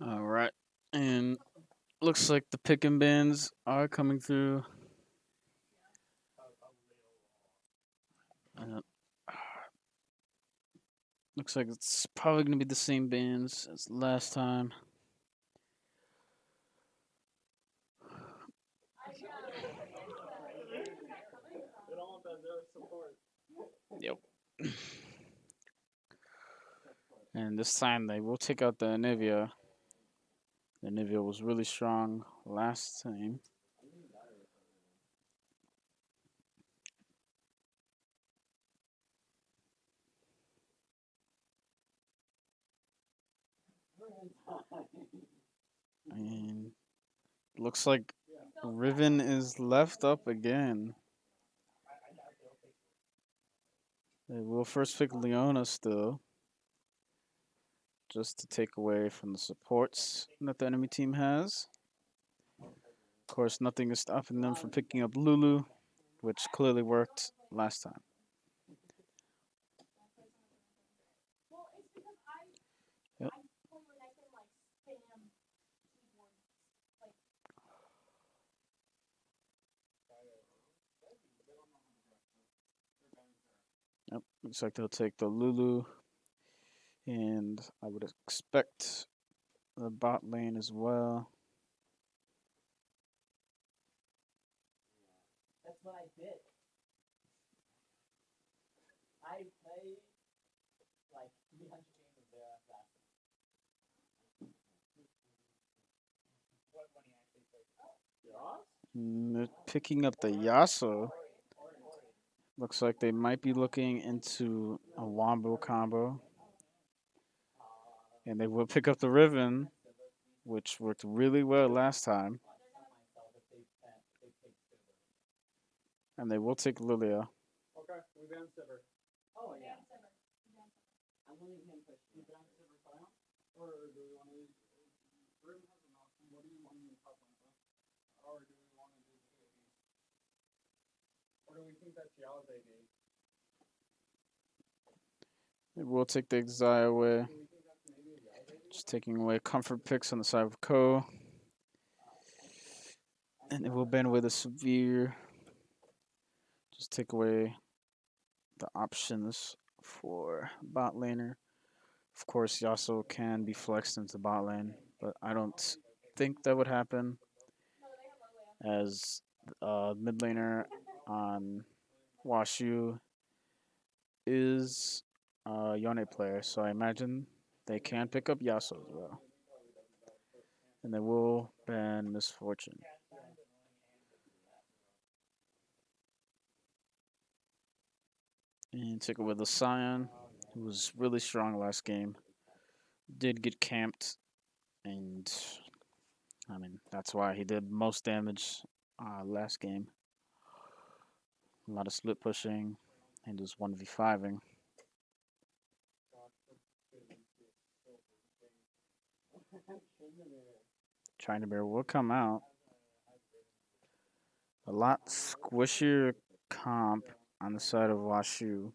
S2: All right. And looks like the pick and bans are coming through. Uh, looks like it's probably going to be the same bans as last time. Yep. And this time they will take out the Anivia. The Anivia was really strong last time. And looks like Riven is left up again. They will first pick Leona still, just to take away from the supports that the enemy team has. Of course, nothing is stopping them from picking up Lulu, which clearly worked last time. Yep. Yep. Looks like they'll take the Lulu, and I would expect the bot lane as well. They're picking up the Yasuo. Looks like they might be looking into a Wombo combo. And they will pick up the Riven, which worked really well last time. And they will take Lilia.
S4: Okay, we banned Sivir. Oh, yeah. I'm letting him push. You banned Sivir Sion? Or do we want to use... Riven has an option. What do you want to use top lane for? Or do we want to do the AD? Or do we think that's Yala's AD?
S2: They will take the Exile away. Just taking away comfort picks on the side of Ko. And it will ban away the Severe. Just take away the options for bot laner. Of course, Yasuo can be flexed into bot lane, but I don't think that would happen, as mid laner on WashU is a Yone player, so I imagine they can pick up Yasuo as well. And they will ban Misfortune. And take away the Scion, who was really strong last game. Did get camped, and I mean, that's why he did most damage last game. A lot of split pushing and just 1v5ing. Trying to bear will come out. A lot squishier comp on the side of WashU.
S4: Do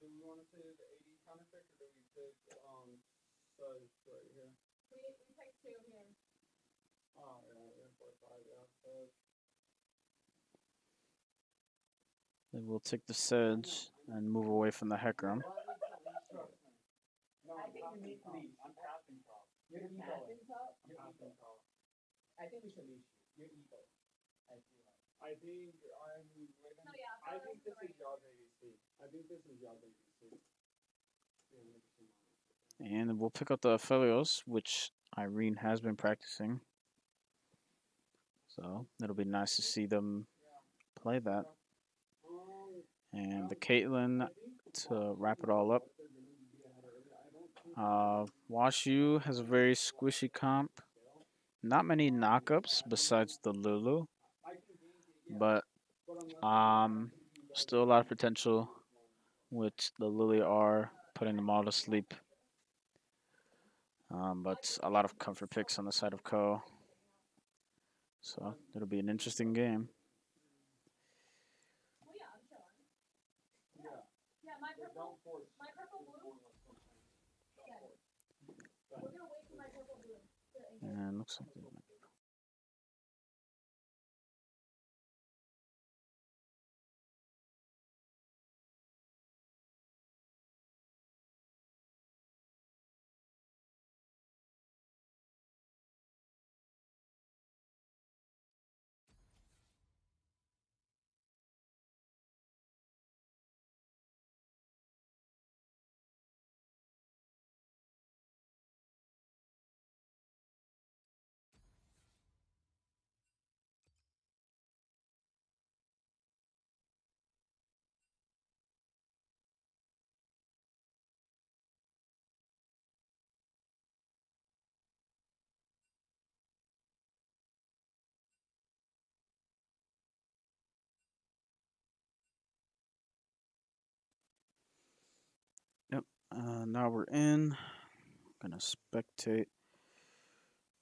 S4: we want to say the AD counter pick, or do we pick Sudge right here? We picked two here. Oh, yeah, we have 4-5, yeah, Sudge.
S2: They will take the Sedge and move away from the Hecarim.
S4: No, I think we need to leave. I'm passing top. You're passing top? You're passing top. I think we should leave. You're eco. I think I'm waiting. No, yeah, I think this is y'all's ADC. I think this is y'all's ADC.
S2: And we'll pick up the Aphelios, which Irene has been practicing. So it'll be nice to see them play that. And the Caitlyn to wrap it all up. WashU has a very squishy comp. Not many knockups besides the Lulu, but still a lot of potential with the Lily R putting them all to sleep. But a lot of comfort picks on the side of Ko. So it'll be an interesting game. And looks like yep. Now we're in. Gonna spectate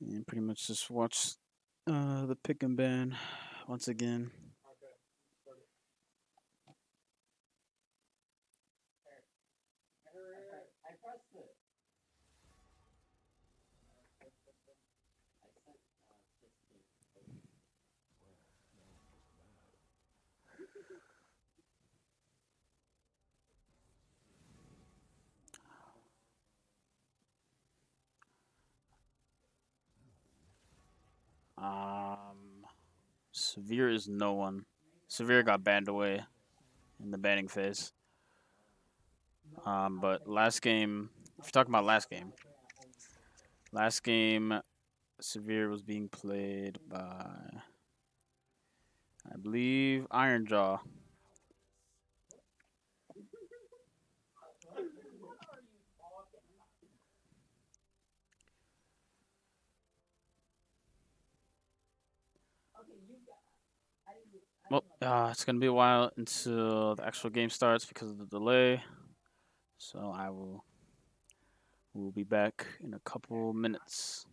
S2: and pretty much just watch the pick and ban once again. Severe is no one. Severe got banned away in the banning phase. But last game, if you're talking about last game, Severe was being played by, I believe, Ironjaw. Well, it's gonna be a while until the actual game starts because of the delay. So we'll be back in a couple minutes.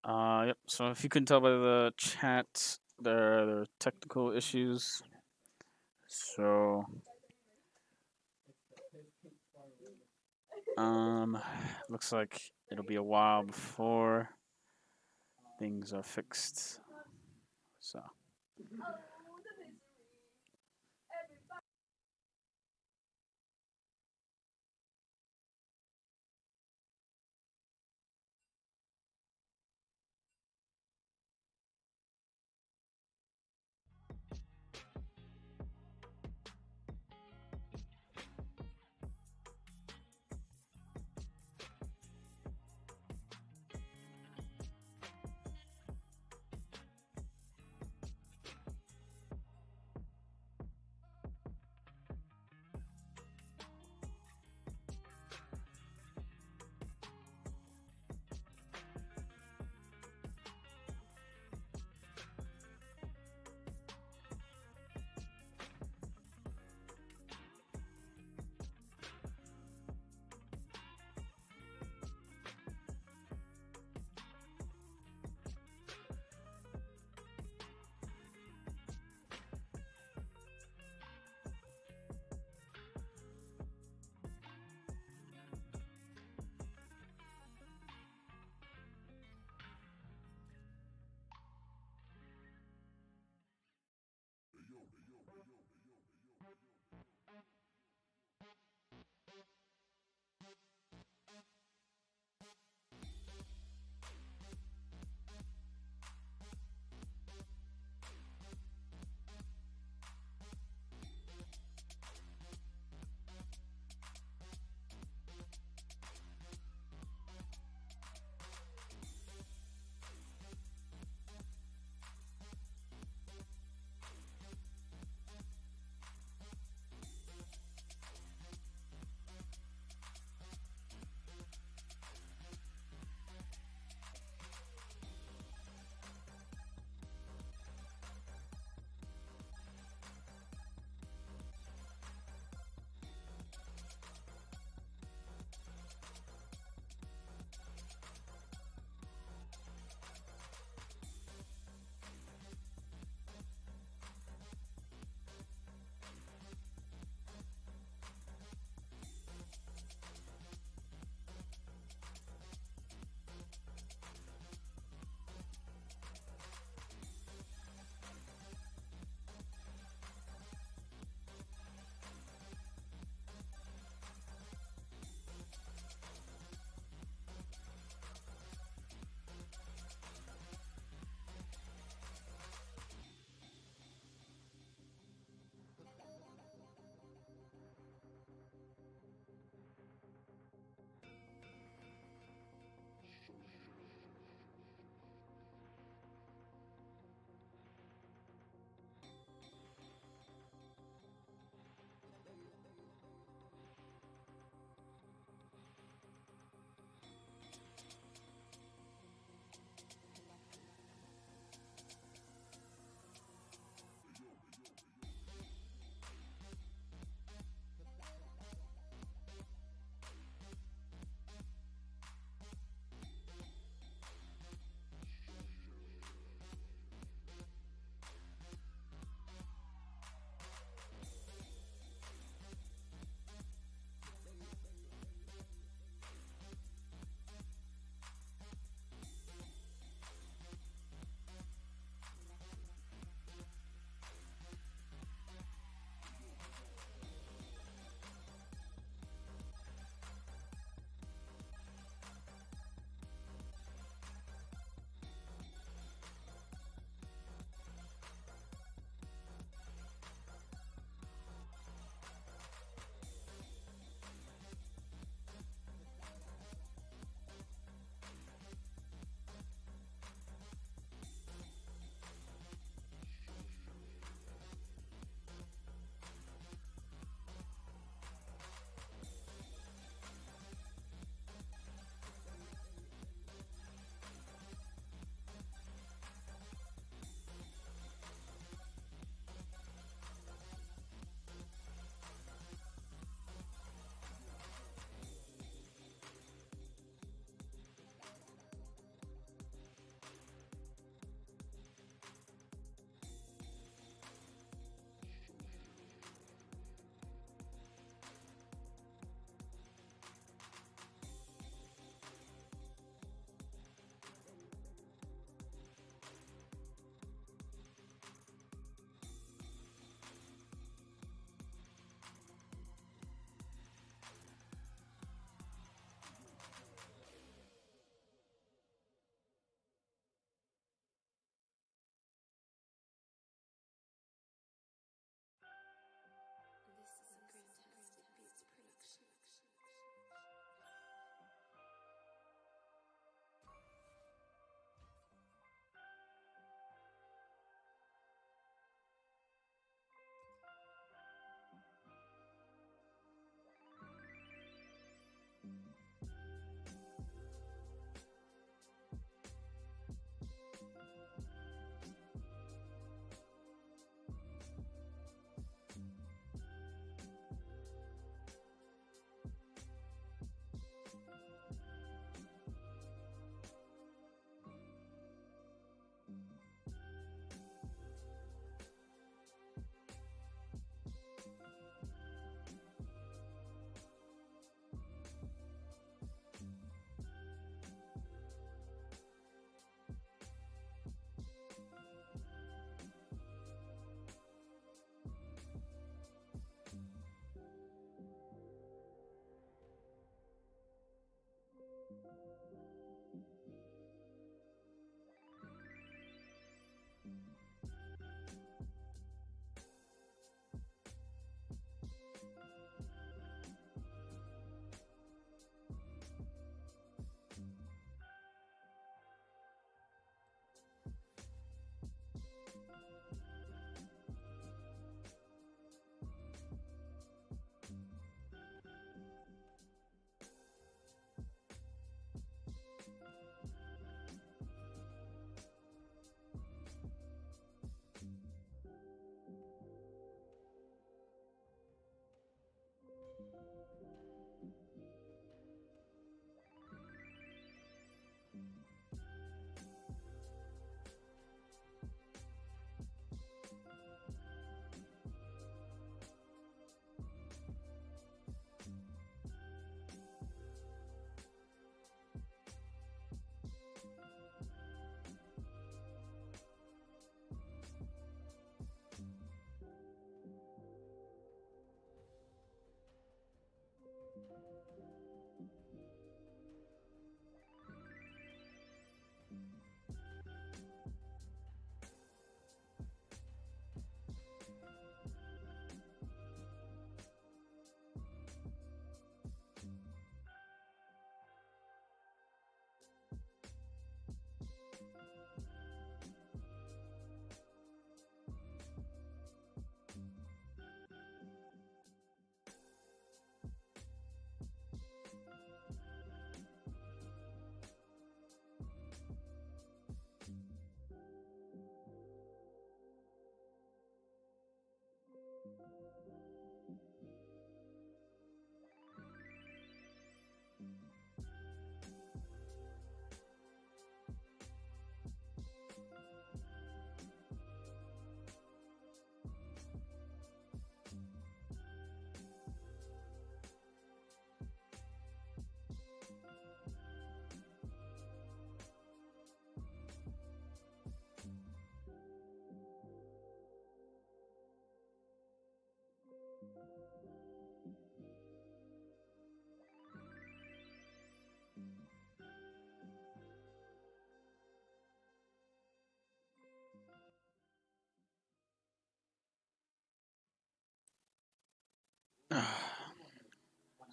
S2: Yep. So if you couldn't tell by the chat, there are technical issues. So, looks like it'll be a while before things are fixed. So.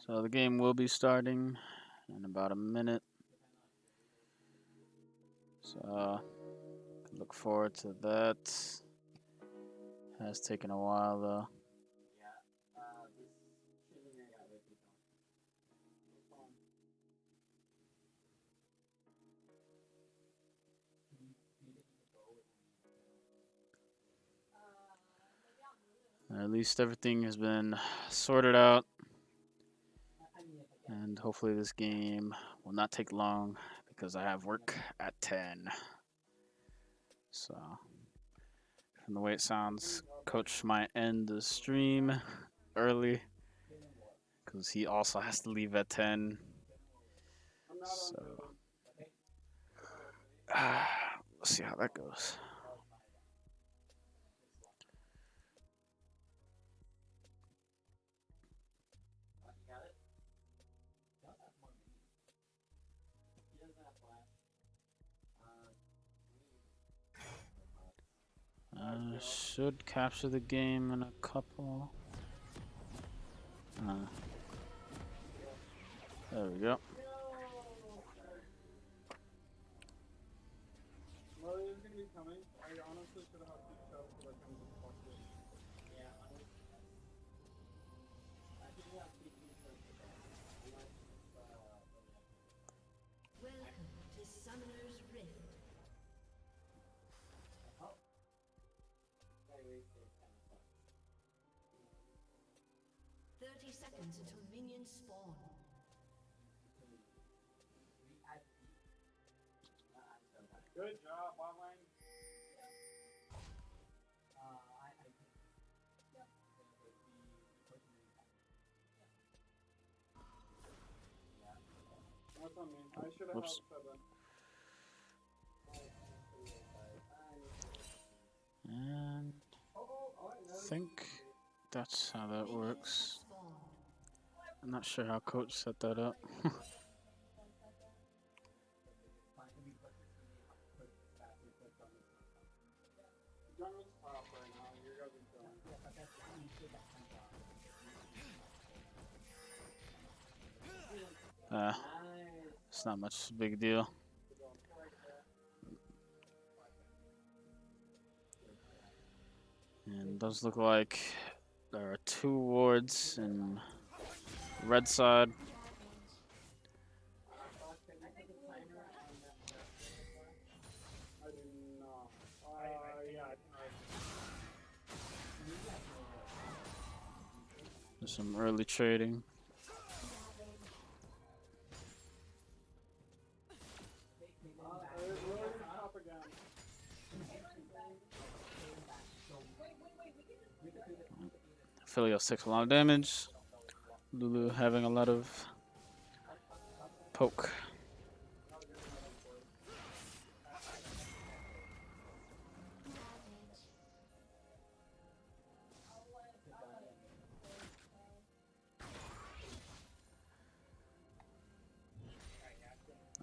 S2: So the game will be starting in about a minute. So look forward to that. Has taken a while though. At least everything has been sorted out. And hopefully this game will not take long because I have work at 10. So, from the way it sounds, Coach might end the stream early because he also has to leave at 10. So, we'll see how that goes. Should capture the game in a couple. There we go.
S4: Well, it was gonna be coming. I honestly should have two shots so I can just watch it.
S3: Summoner's Rift. 30 seconds until minions spawn.
S4: Good job, bot lane. That's on me. I should have
S2: Whoops.
S4: helped 7.
S2: And I think that's how that
S3: Minions
S2: works.
S3: have spawned.
S2: I'm not sure how coach set that up.
S4: Jungle's top right now. You guys are done.
S2: It's not much big deal. And those look like there are 2 wards in red side.
S4: I did not. Yeah, I think
S2: There's some early trading.
S4: really top again.
S2: Philios takes a lot of damage. Lulu having a lot of poke.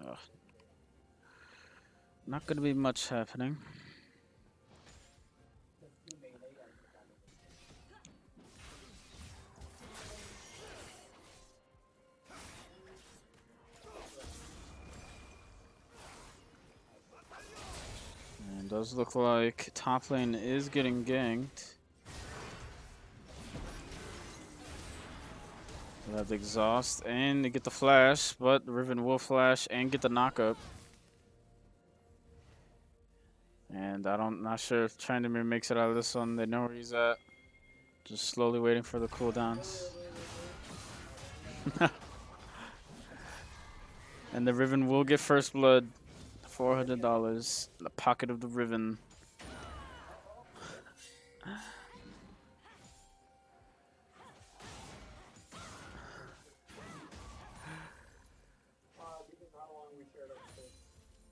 S2: Ugh. Not gonna be much happening. And does look like top lane is getting ganked. They have the exhaust and they get the flash, but Riven will flash and get the knockup. And not sure if Trandamir makes it out of this one. They know where he's at. Just slowly waiting for the cooldowns. And the Riven will get first blood. $400 in the pocket of the Riven.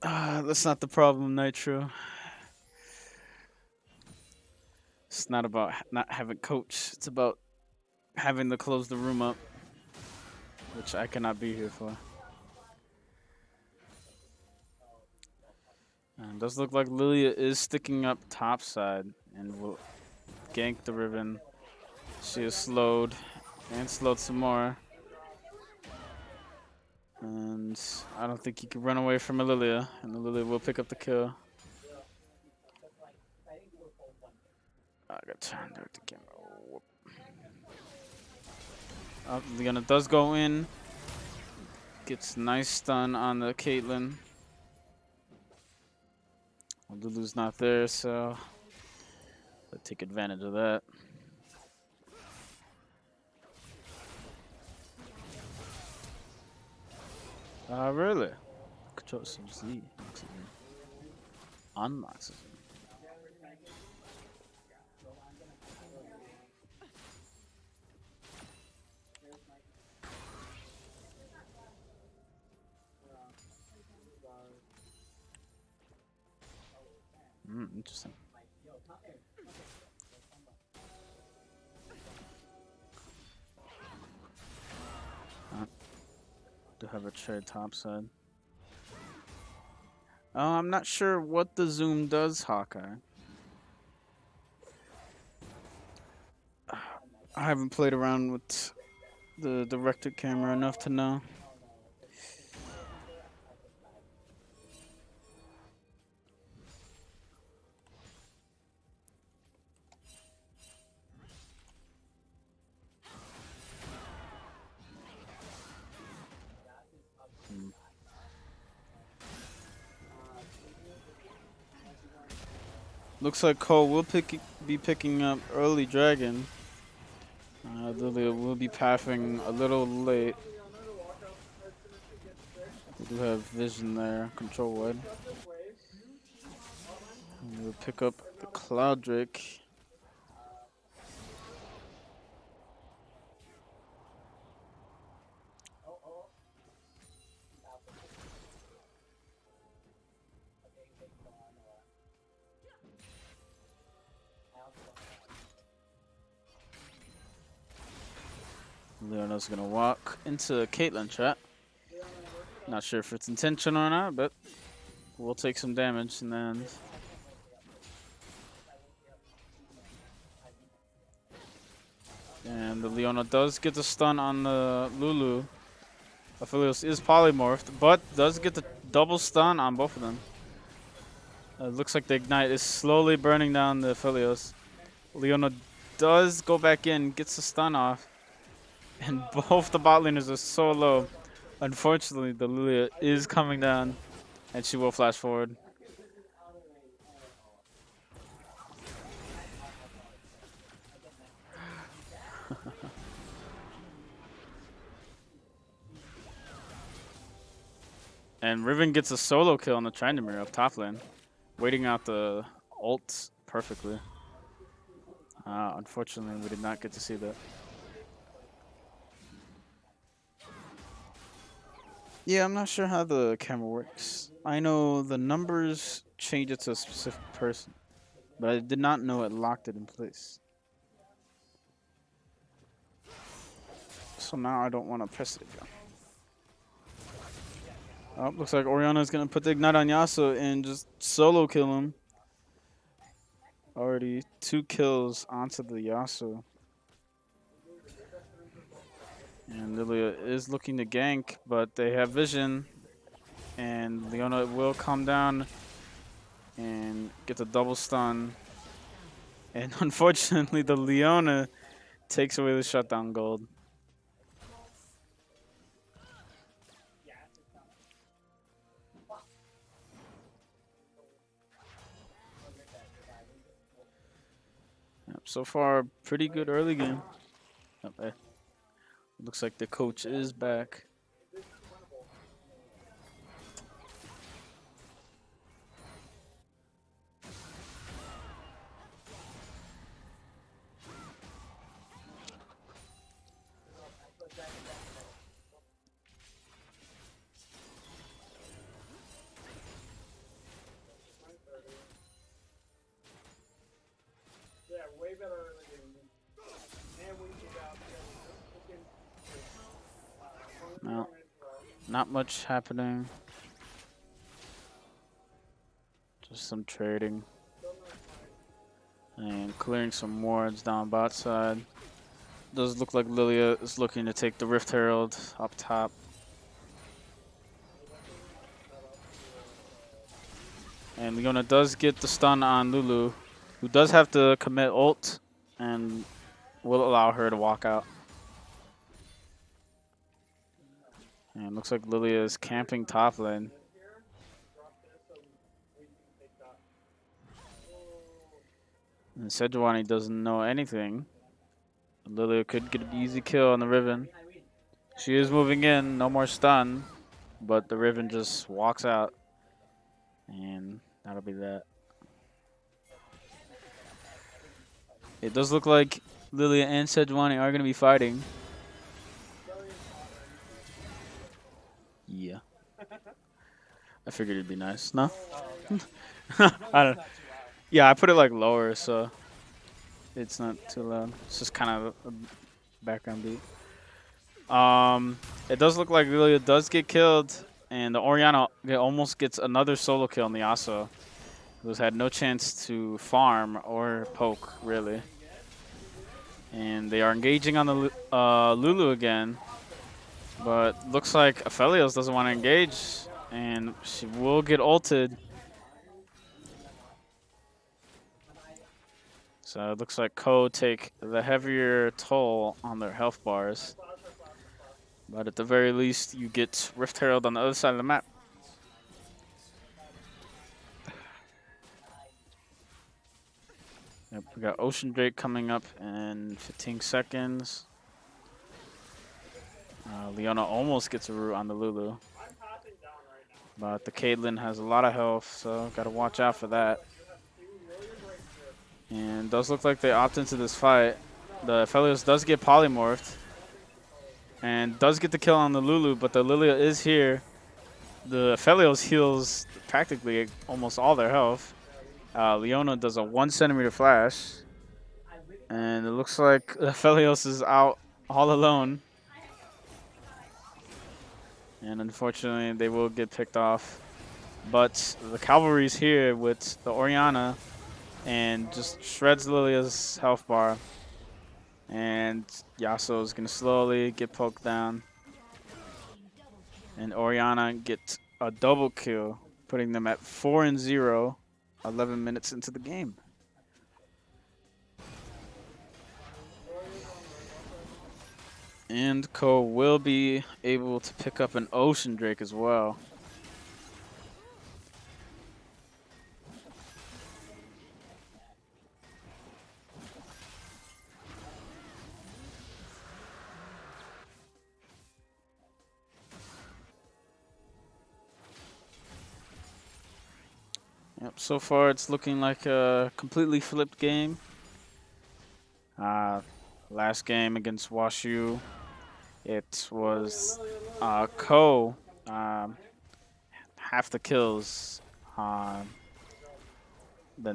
S2: That's not the problem, Nitro. It's not about not having coach. It's about having to close the room up, which I cannot be here for. And it does look like Lilia is sticking up top side and will gank the Riven. She is slowed and slowed some more. And I don't think he can run away from a Lilia, and the Lilia will pick up the kill. I got turned out the camera. Whoop. Oh, Leona does go in. Gets nice stun on the Caitlyn. Lulu's not there, so let's take advantage of that. Really? Control some Z. Unlocks it. Interesting. To have a trade topside. I'm not sure what the zoom does, Hawkeye. I haven't played around with the directed camera enough to know. Looks like Cole will be picking up early dragon. Lilia will be pathing a little late. We do have vision there, control wood. We'll pick up the Cloud Drake. Leona's gonna walk into Caitlyn trap. Not sure if it's intentional or not, but we'll take some damage and then. And the Leona does get the stun on the Lulu. Aphelios is polymorphed, but does get the double stun on both of them. It looks like the Ignite is slowly burning down the Aphelios. Leona does go back in, gets the stun off, and both the bot laners are so low. Unfortunately, the Lilia is coming down, and she will flash forward. And Riven gets a solo kill on the Tryndamere up top lane, waiting out the ult perfectly. Unfortunately, we did not get to see that. Yeah, I'm not sure how the camera works. I know the numbers change it to a specific person, but I did not know it locked it in place. So now I don't want to press it again. Oh, looks like Orianna's gonna put the Ignite on Yasuo and just solo kill him. Already 2 kills onto the Yasuo. And Lilia is looking to gank, but they have vision. And Leona will come down and get the double stun. And unfortunately, the Leona takes away the shutdown gold. Yep, so far, pretty good early game. Okay. Looks like the coach is back.
S4: Yeah, way better early game. And we get out there.
S2: No, not much happening. Just some trading. And clearing some wards down bot side. Does look like Lilia is looking to take the Rift Herald up top. And Leona does get the stun on Lulu, who does have to commit ult and will allow her to walk out. And looks like Lilia is camping top lane. And Sejuani doesn't know anything. Lilia could get an easy kill on the Riven. She is moving in, no more stun, but the Riven just walks out. And that'll be that. It does look like Lilia and Sejuani are going to be fighting. Yeah. I figured it'd be nice. No? I don't. Yeah, I put it like lower, so it's not too loud. It's just kind of a background beat. It does look like Lilia does get killed, and the Orianna almost gets another solo kill on the Yasuo, who's had no chance to farm or poke, really. And they are engaging on the Lulu again, but looks like Aphelios doesn't want to engage, and she will get ulted. So it looks like Ko take the heavier toll on their health bars. But at the very least, you get Rift Herald on the other side of the map. Yep, we got Ocean Drake coming up in 15 seconds. Leona almost gets a root on the Lulu. But the Caitlyn has a lot of health, so gotta watch out for that. And does look like they opt into this fight. The Aphelios does get polymorphed. And does get the kill on the Lulu, but the Lilia is here. The Aphelios heals practically almost all their health. Leona does a 1 centimeter flash. And it looks like Aphelios is out all alone. And unfortunately, they will get picked off. But the Cavalry's here with the Orianna and just shreds Lilia's health bar. And Yasuo is going to slowly get poked down. And Orianna gets a double kill, putting them at 4-0, 11 minutes into the game. And Ko will be able to pick up an Ocean Drake as well. Yep, so far it's looking like a completely flipped game. Last game against WashU, it was Ko half the kills than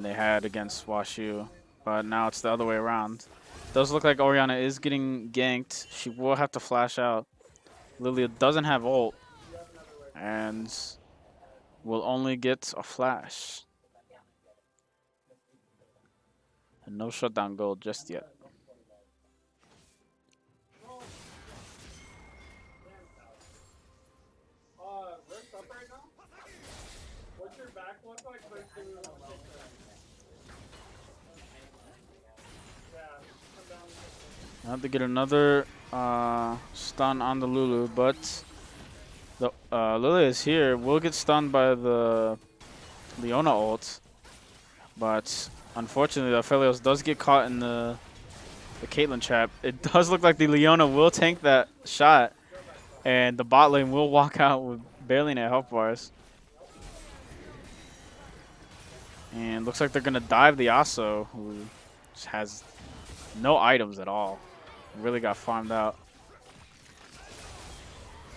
S2: they had against WashU, but now it's the other way around. Does look like Orianna is getting ganked. She will have to flash out. Lilia doesn't have ult and will only get a flash. And no shutdown gold just yet.
S4: Rift up right now? What's your back look like versus
S2: I have to get another stun on the Lulu, but the Lilia is here. Will get stunned by the Leona ult, but unfortunately, the Aphelios does get caught in the Caitlyn trap. It does look like the Leona will tank that shot, and the bot lane will walk out with barely any health bars. And looks like they're gonna dive the Yasuo, who just has no items at all. Really got farmed out.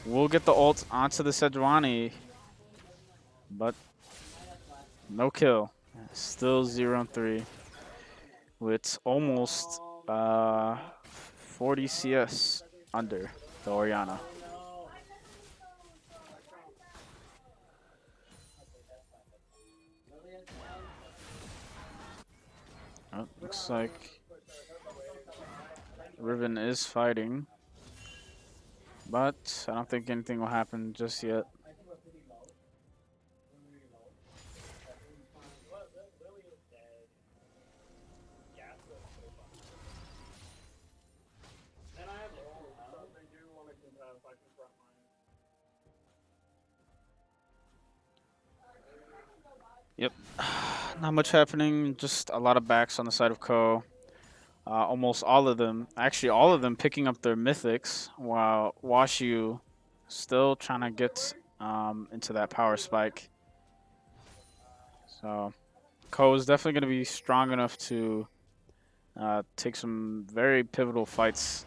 S2: We'll get the ult onto the Sejuani, but no kill. Still 0-3 with almost 40 CS under the Orianna. Oh, looks like Riven is fighting, but I don't think anything will happen just yet. Yep, not much happening, just a lot of backs on the side of Ko. Almost all of them, actually all of them picking up their mythics, while WashU still trying to get into that power spike. So Ko is definitely going to be strong enough to take some very pivotal fights.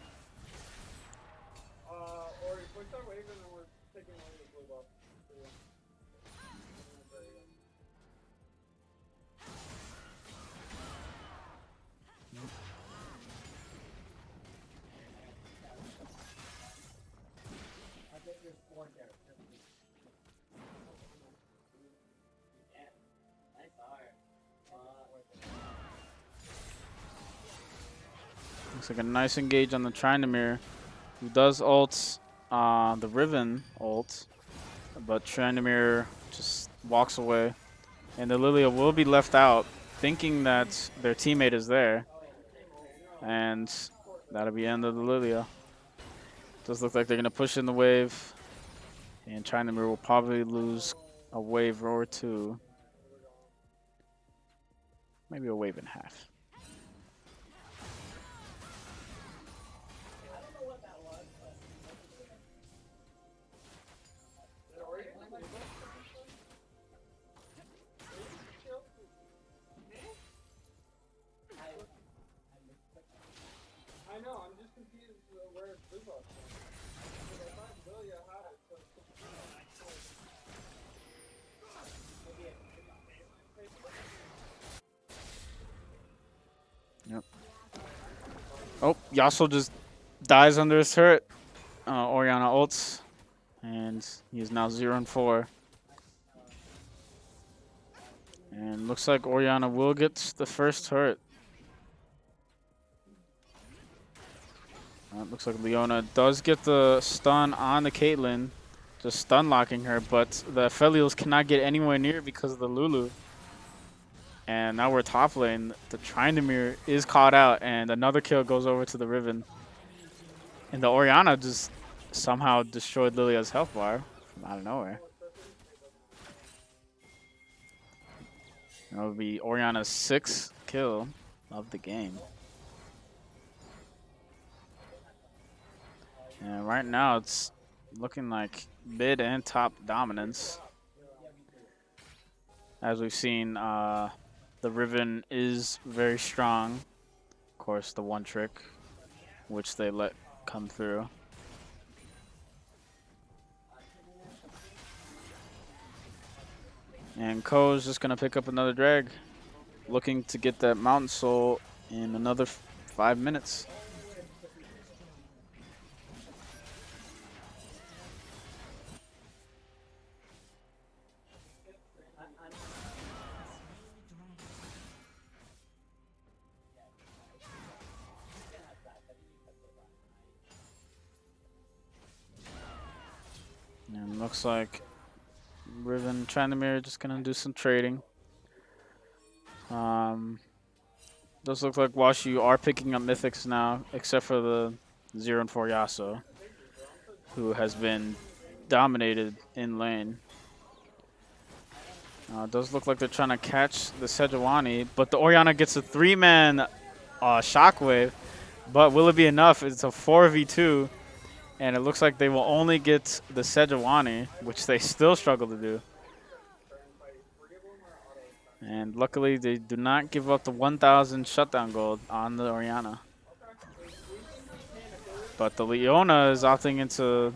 S2: Looks like a nice engage on the Tryndamere, who does ult the Riven ult, but Tryndamere just walks away. And the Lilia will be left out, thinking that their teammate is there. And that'll be the end of the Lilia. Does look like they're going to push in the wave. And Tryndamere will probably lose a wave or two. Maybe a wave and a half. Oh, Yasuo just dies under his turret. Orianna ults, and he is now 0-4. And looks like Orianna will get the first turret. Looks like Leona does get the stun on the Caitlyn, just stun locking her, but the Aphelios cannot get anywhere near because of the Lulu. And now we're top lane. The Tryndamere is caught out, and another kill goes over to the Riven. And the Orianna just somehow destroyed Lilia's health bar from out of nowhere. That would be Orianna's 6th kill of the game. And right now it's looking like mid and top dominance. As we've seen, the Riven is very strong. Of course, the one trick, which they let come through. And Ko's just going to pick up another drag, looking to get that Mountain Soul in another 5 minutes. And looks like Riven Tryndamere just gonna do some trading. Does look like WashU are picking up mythics now, except for the 0-4 Yasuo, who has been dominated in lane. Does look like they're trying to catch the Sejuani, but the Orianna gets a 3-man shockwave. But will it be enough? It's a 4v2, and it looks like they will only get the Sejuani, which they still struggle to do. And luckily, they do not give up the 1,000 shutdown gold on the Orianna. But the Leona is opting into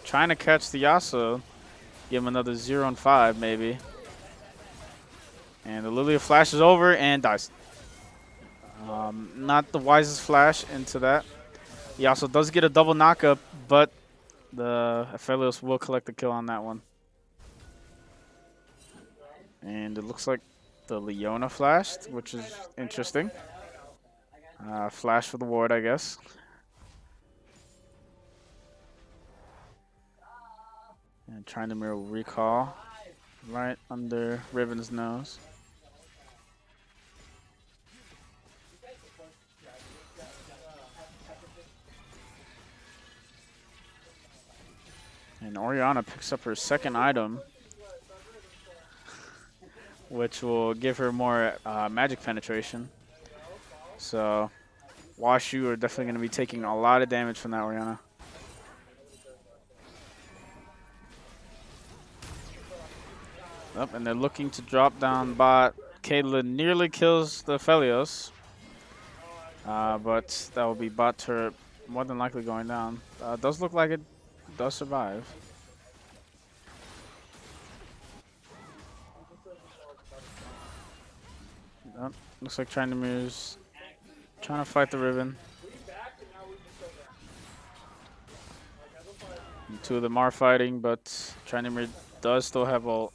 S2: trying to catch the Yasuo, give him another 0-5 maybe. And the Lilia flashes over and dies. Not the wisest flash into that. He also does get a double knockup, but the Aphelios will collect the kill on that one. And it looks like the Leona flashed, which is interesting. Flash for the ward, I guess. And trying to mirror recall right under Riven's nose. And Orianna picks up her second item, which will give her more magic penetration. So WashU are definitely going to be taking a lot of damage from that Orianna. And they're looking to drop down bot. Caitlyn nearly kills the Aphelios, but that will be bot turret more than likely going down. Does look like it does survive. Looks like Tryndamere's trying to fight the Riven. And two of them are fighting, but Tryndamer does still have ult.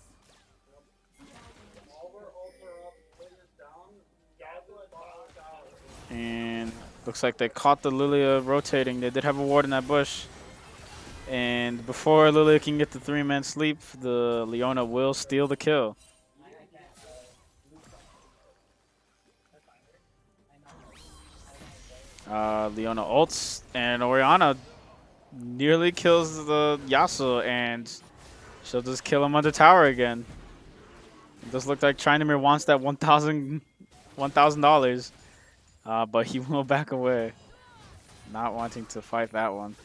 S2: And looks like they caught the Lilia rotating. They did have a ward in that bush. And before Lilia can get the 3-man sleep, the Leona will steal the kill. Leona ults, and Orianna nearly kills the Yasuo, and she'll just kill him under tower again. It does look like Tryndamere wants that $1,000, but he will back away, not wanting to fight that one.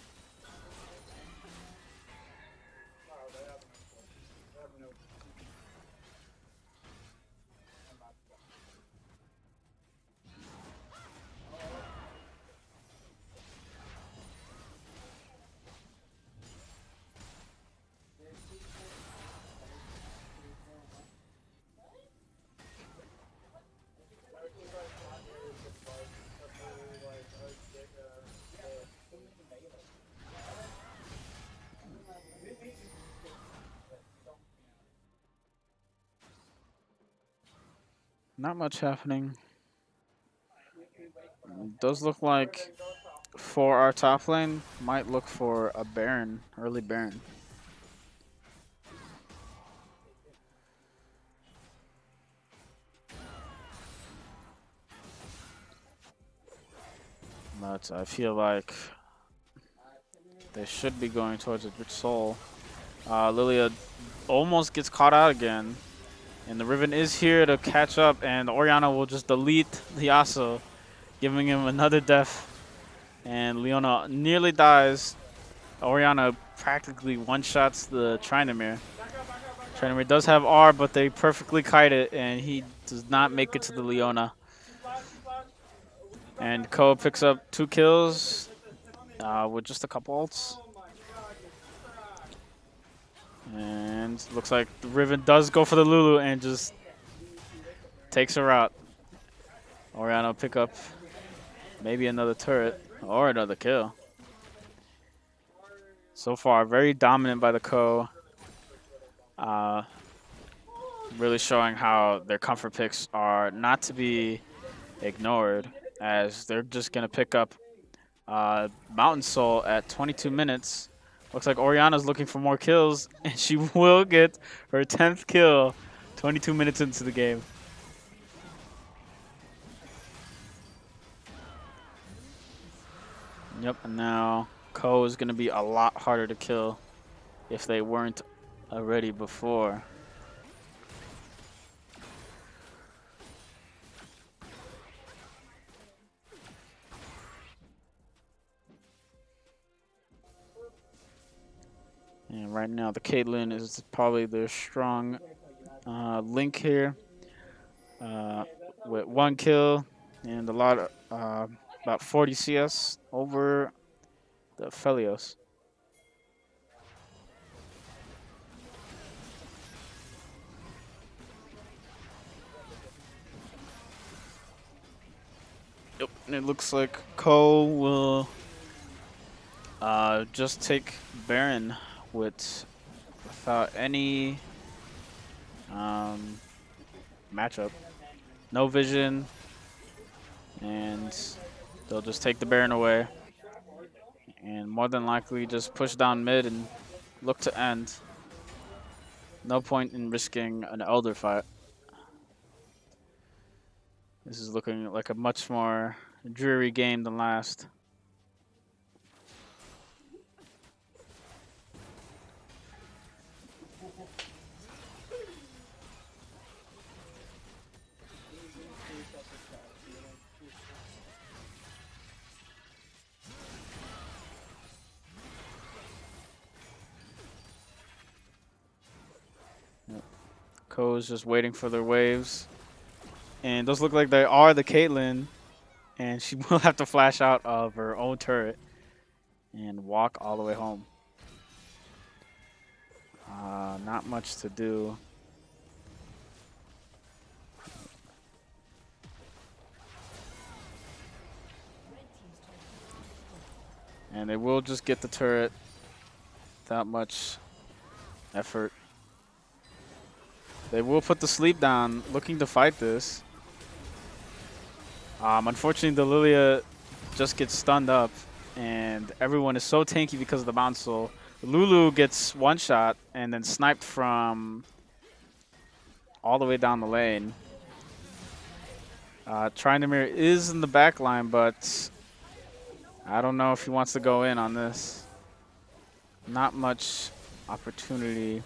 S2: not much happening. Does look like for our top lane, might look for a Baron, early Baron. But I feel like they should be going towards a Soul. Lilia almost gets caught out again. And the Riven is here to catch up, and Orianna will just delete the Yasuo, giving him another death. And Leona nearly dies. Orianna practically one-shots the Tryndamere. Tryndamere does have R, but they perfectly kite it, and he does not make it to the Leona. And Ko picks up 2 kills with just a couple ults. And looks like the Riven does go for the Lulu and just takes her out. Orianna will pick up maybe another turret or another kill. So far, very dominant by the Ko. Really showing how their comfort picks are not to be ignored, as they're just going to pick up Mountain Soul at 22 minutes. Looks like Orianna's looking for more kills, and she will get her 10th kill 22 minutes into the game. Yep, and now Ko is going to be a lot harder to kill if they weren't already before. And right now, the Caitlyn is probably their strong link here, with 1 kill and a lot of about 40 CS over the Felios. Yep, and it looks like Ko will just take Baron without any matchup. No vision, and they'll just take the Baron away. And more than likely just push down mid and look to end. No point in risking an Elder fight. This is looking like a much more dreary game than last. Ko is just waiting for their waves. And those look like they are the Caitlyn. And she will have to flash out of her own turret and walk all the way home. Not much to do. And they will just get the turret without much effort. They will put the sleep down, looking to fight this. Unfortunately, the Lilia just gets stunned up, and everyone is so tanky because of the Mountain Soul. Lulu gets one shot and then sniped from all the way down the lane. Tryndamere is in the back line, but I don't know if he wants to go in on this. Not much opportunity.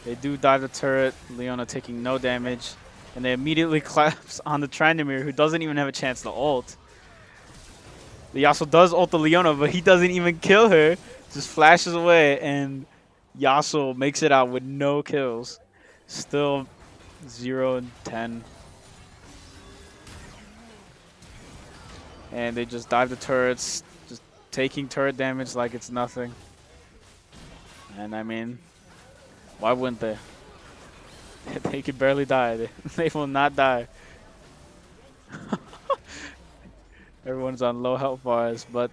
S2: They do dive the turret, Leona taking no damage, and they immediately collapse on the Tryndamere, who doesn't even have a chance to ult. The Yasuo does ult the Leona, but he doesn't even kill her. Just flashes away, and Yasuo makes it out with no kills. Still 0 and 10. And they just dive the turrets, just taking turret damage like it's nothing. And I mean, why wouldn't they? They could barely die. They will not die. Everyone's on low health bars, but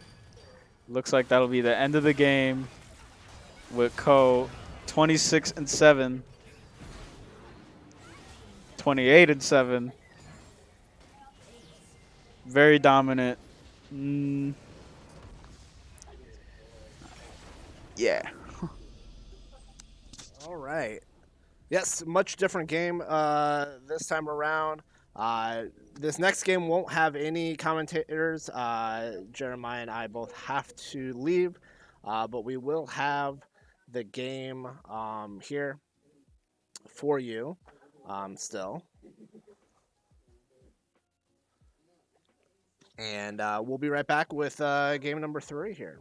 S2: looks like that'll be the end of the game with Ko 26 and 7, 28 and 7, Very dominant. Mm, yeah.
S1: All right. Yes, much different game this time around. Uh, this next game won't have any commentators. Jeremiah and I both have to leave, but we will have the game here for you still. And we'll be right back with game number 3 here.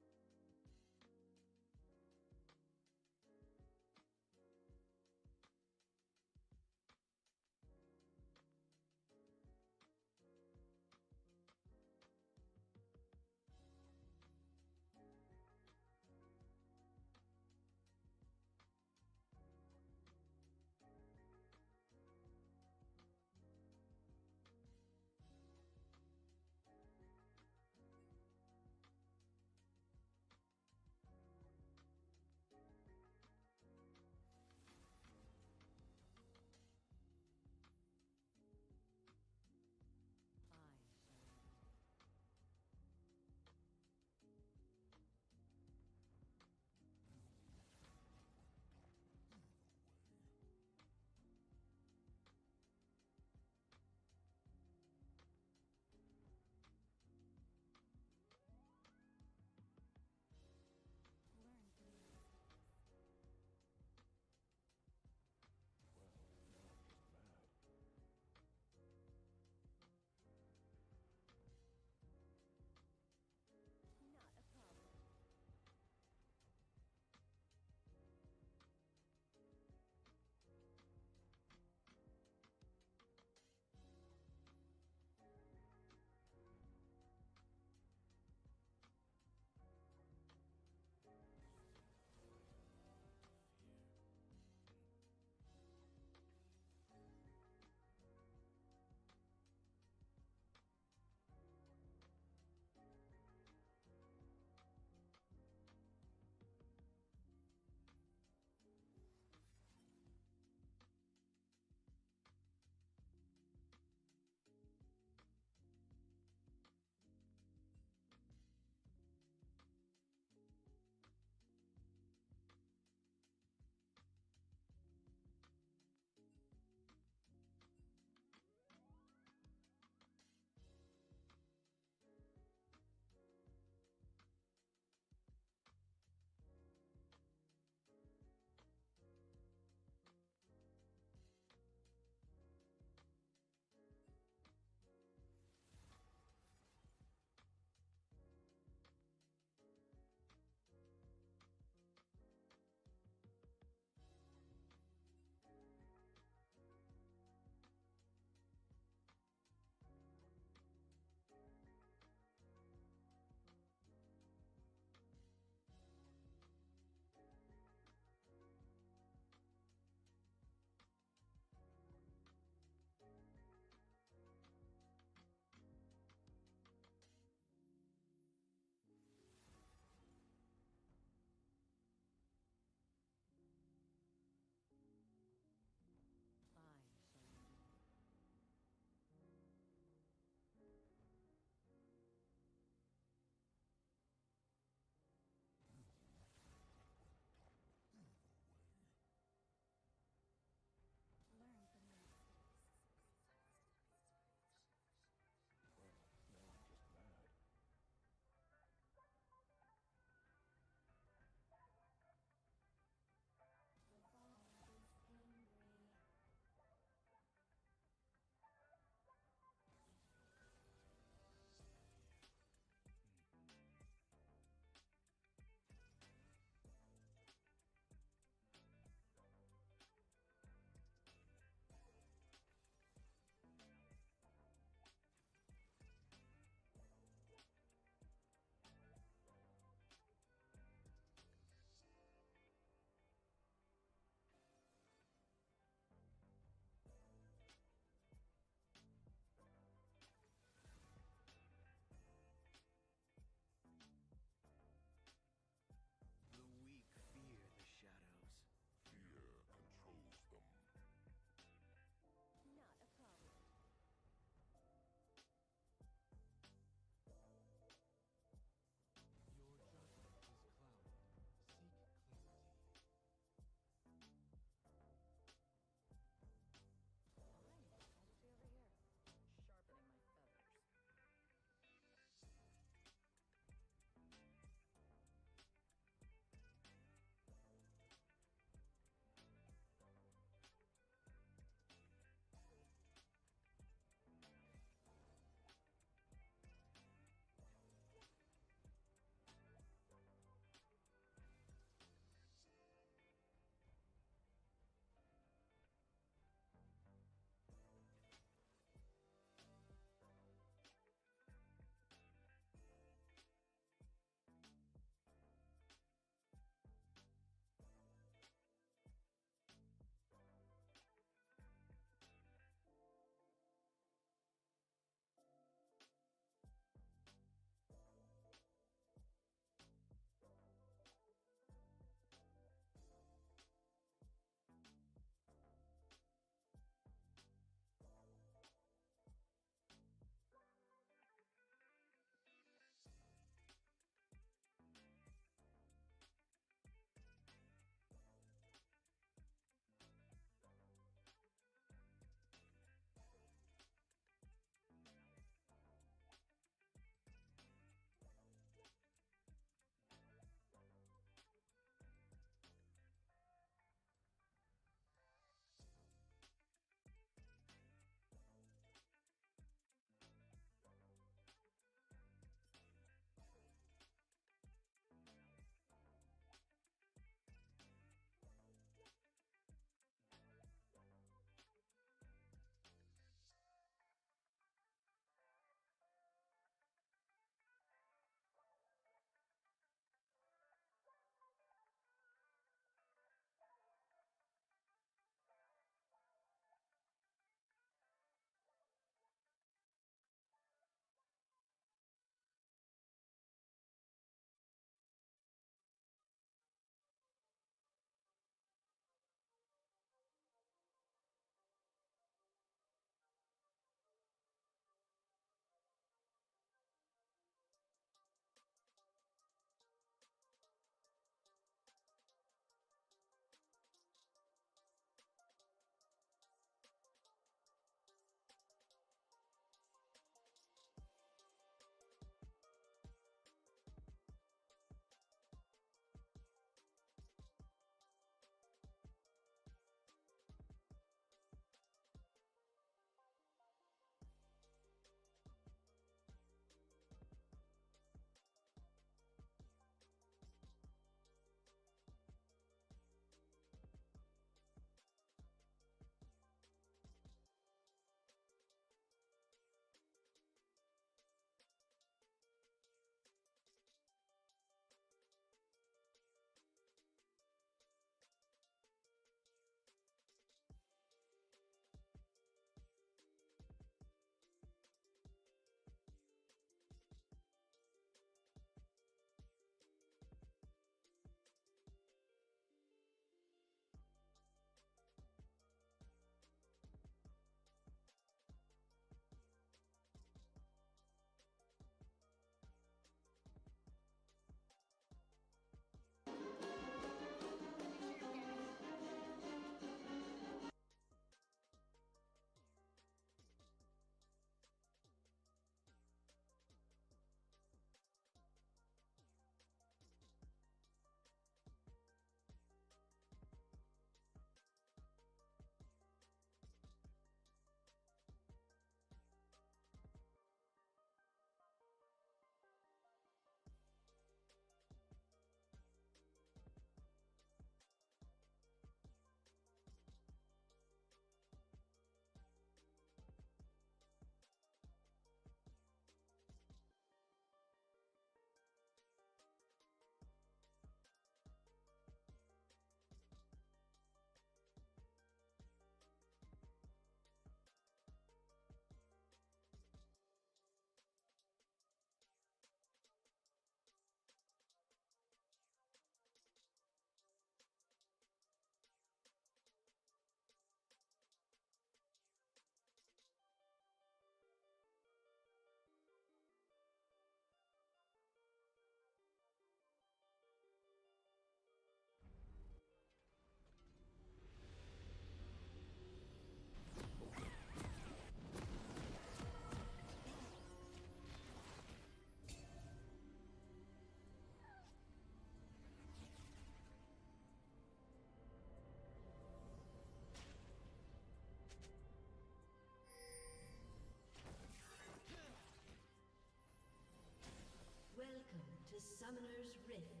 S3: Summoner's Rift.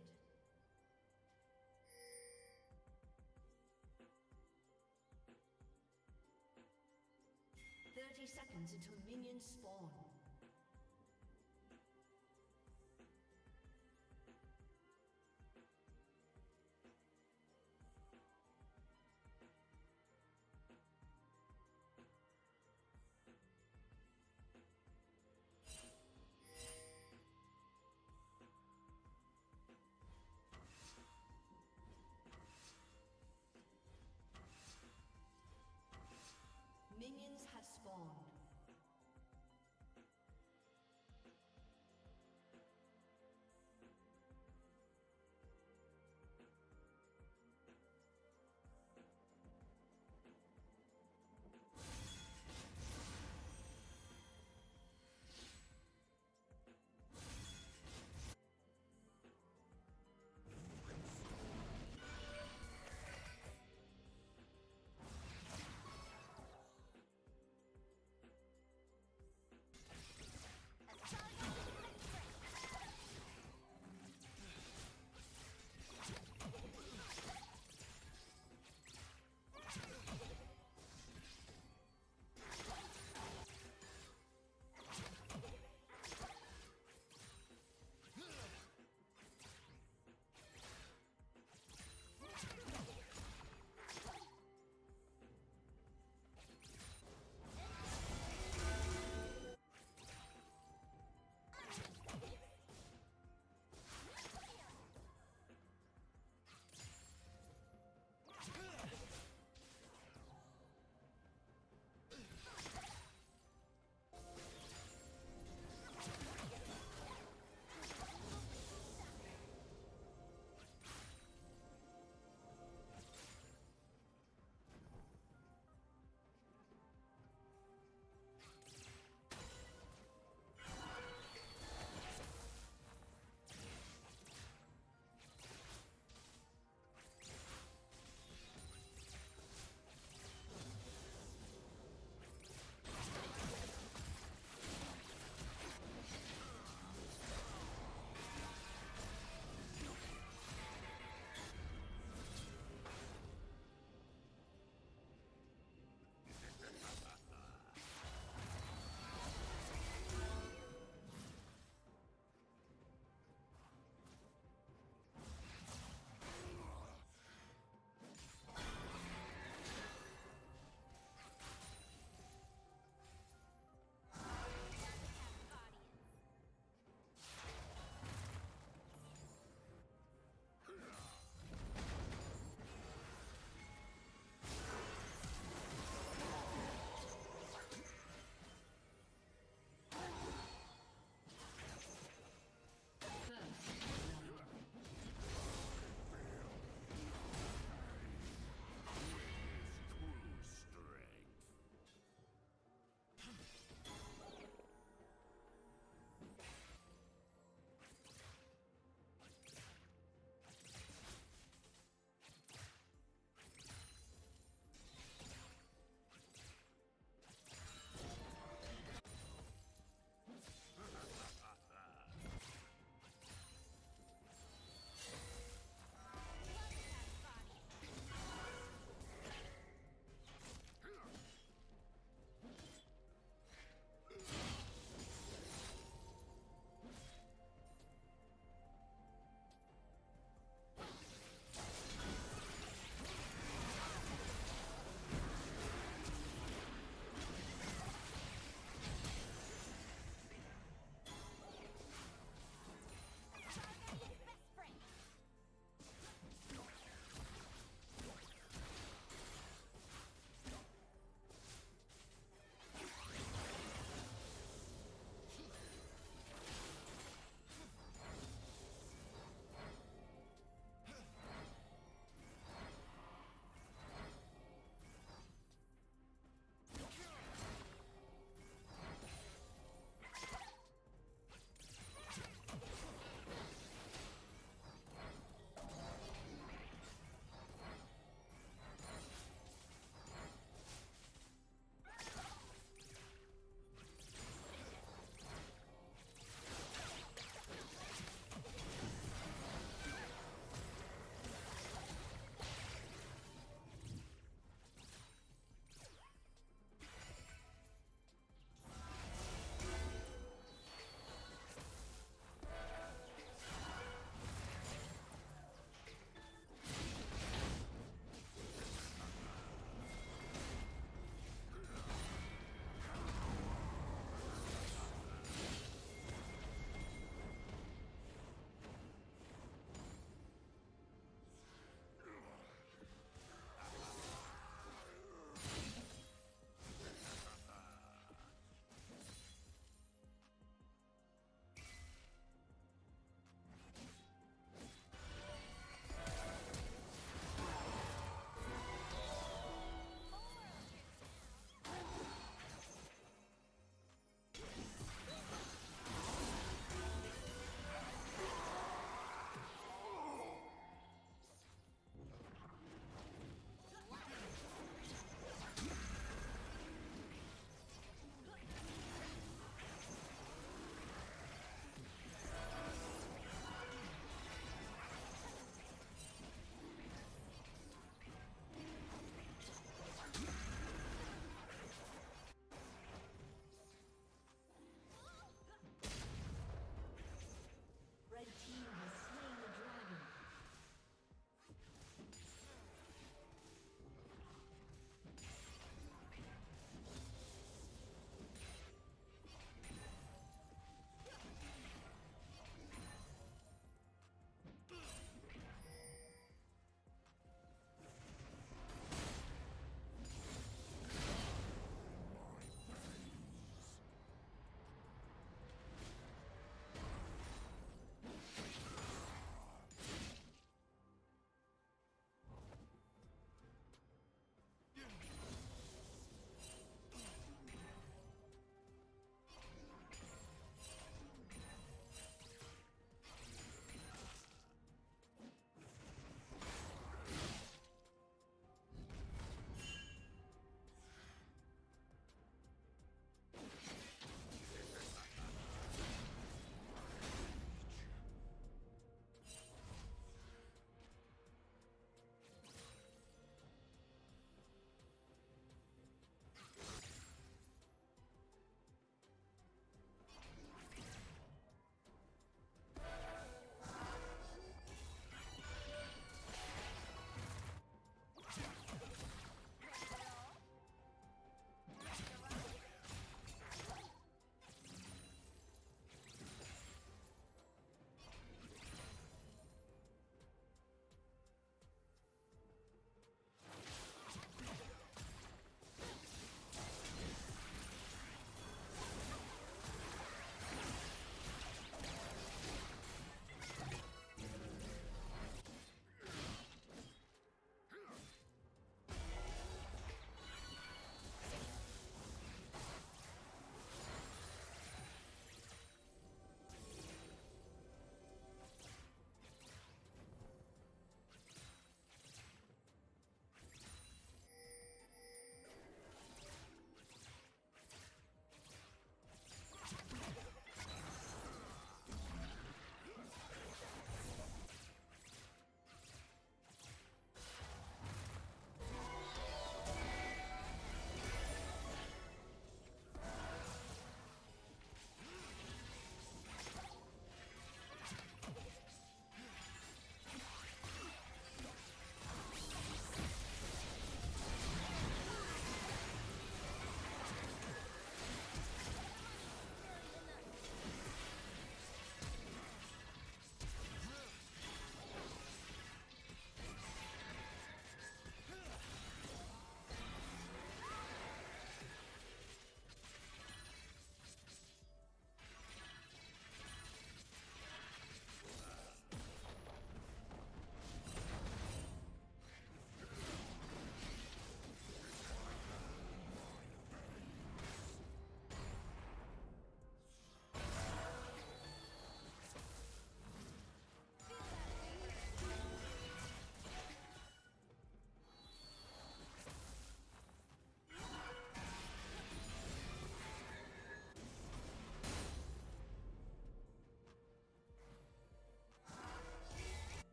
S3: Seconds until minions spawn. Minions have spawned.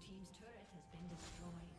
S3: team's turret has been destroyed.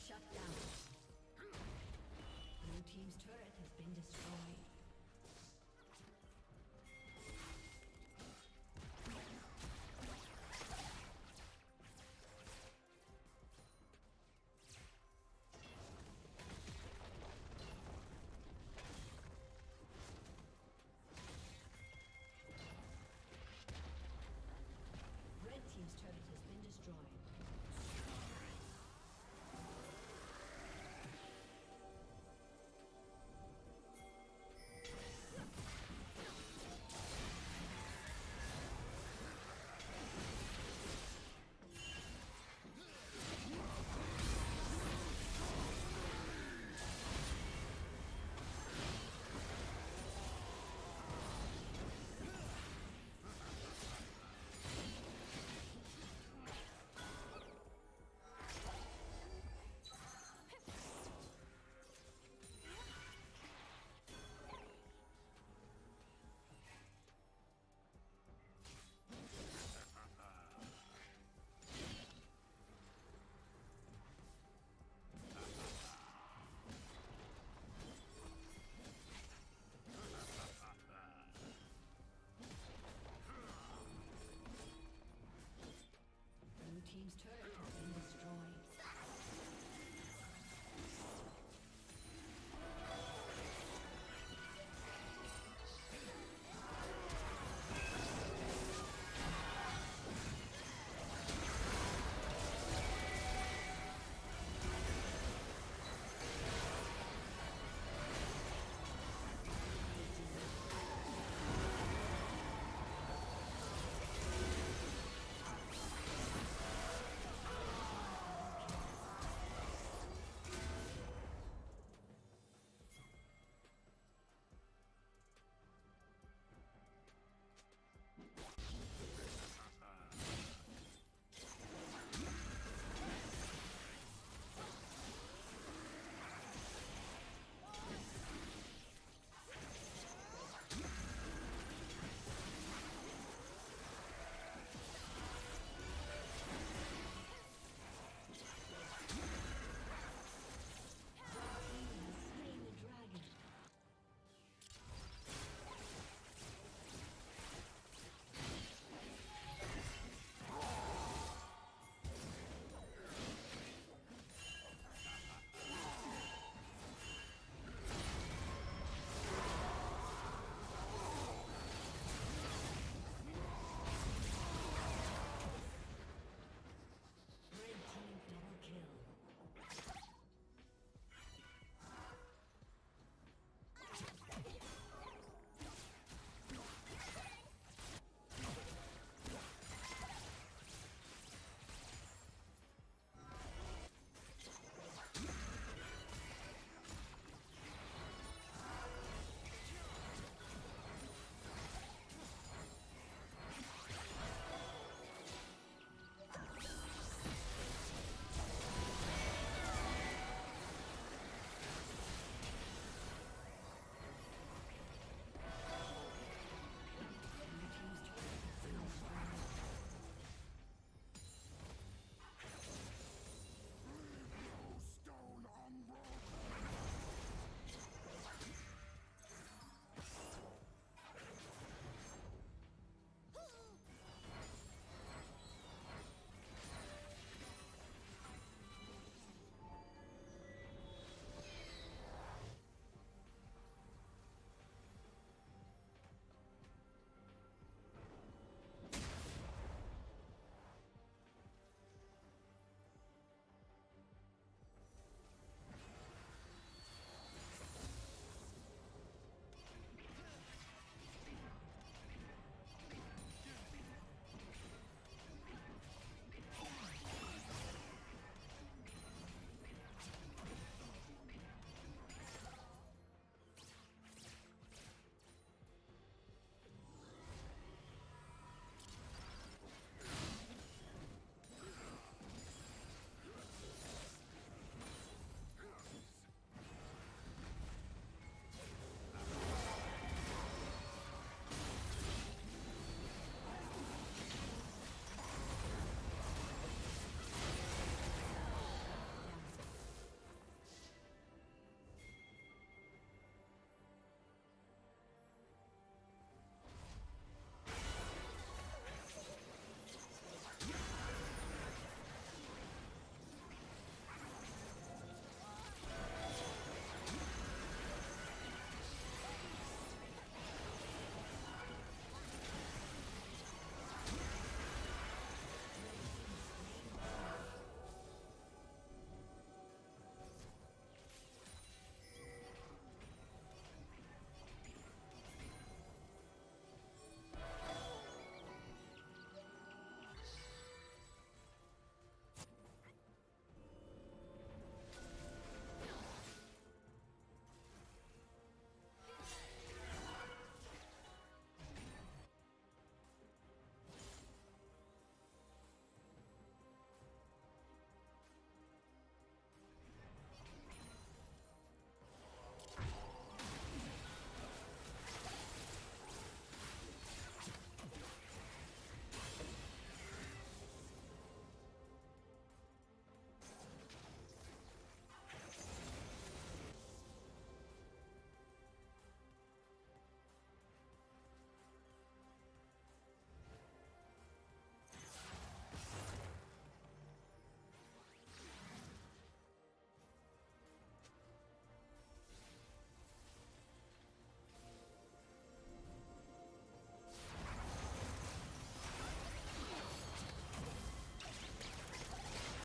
S3: Shut down. Blue team's turret has been destroyed.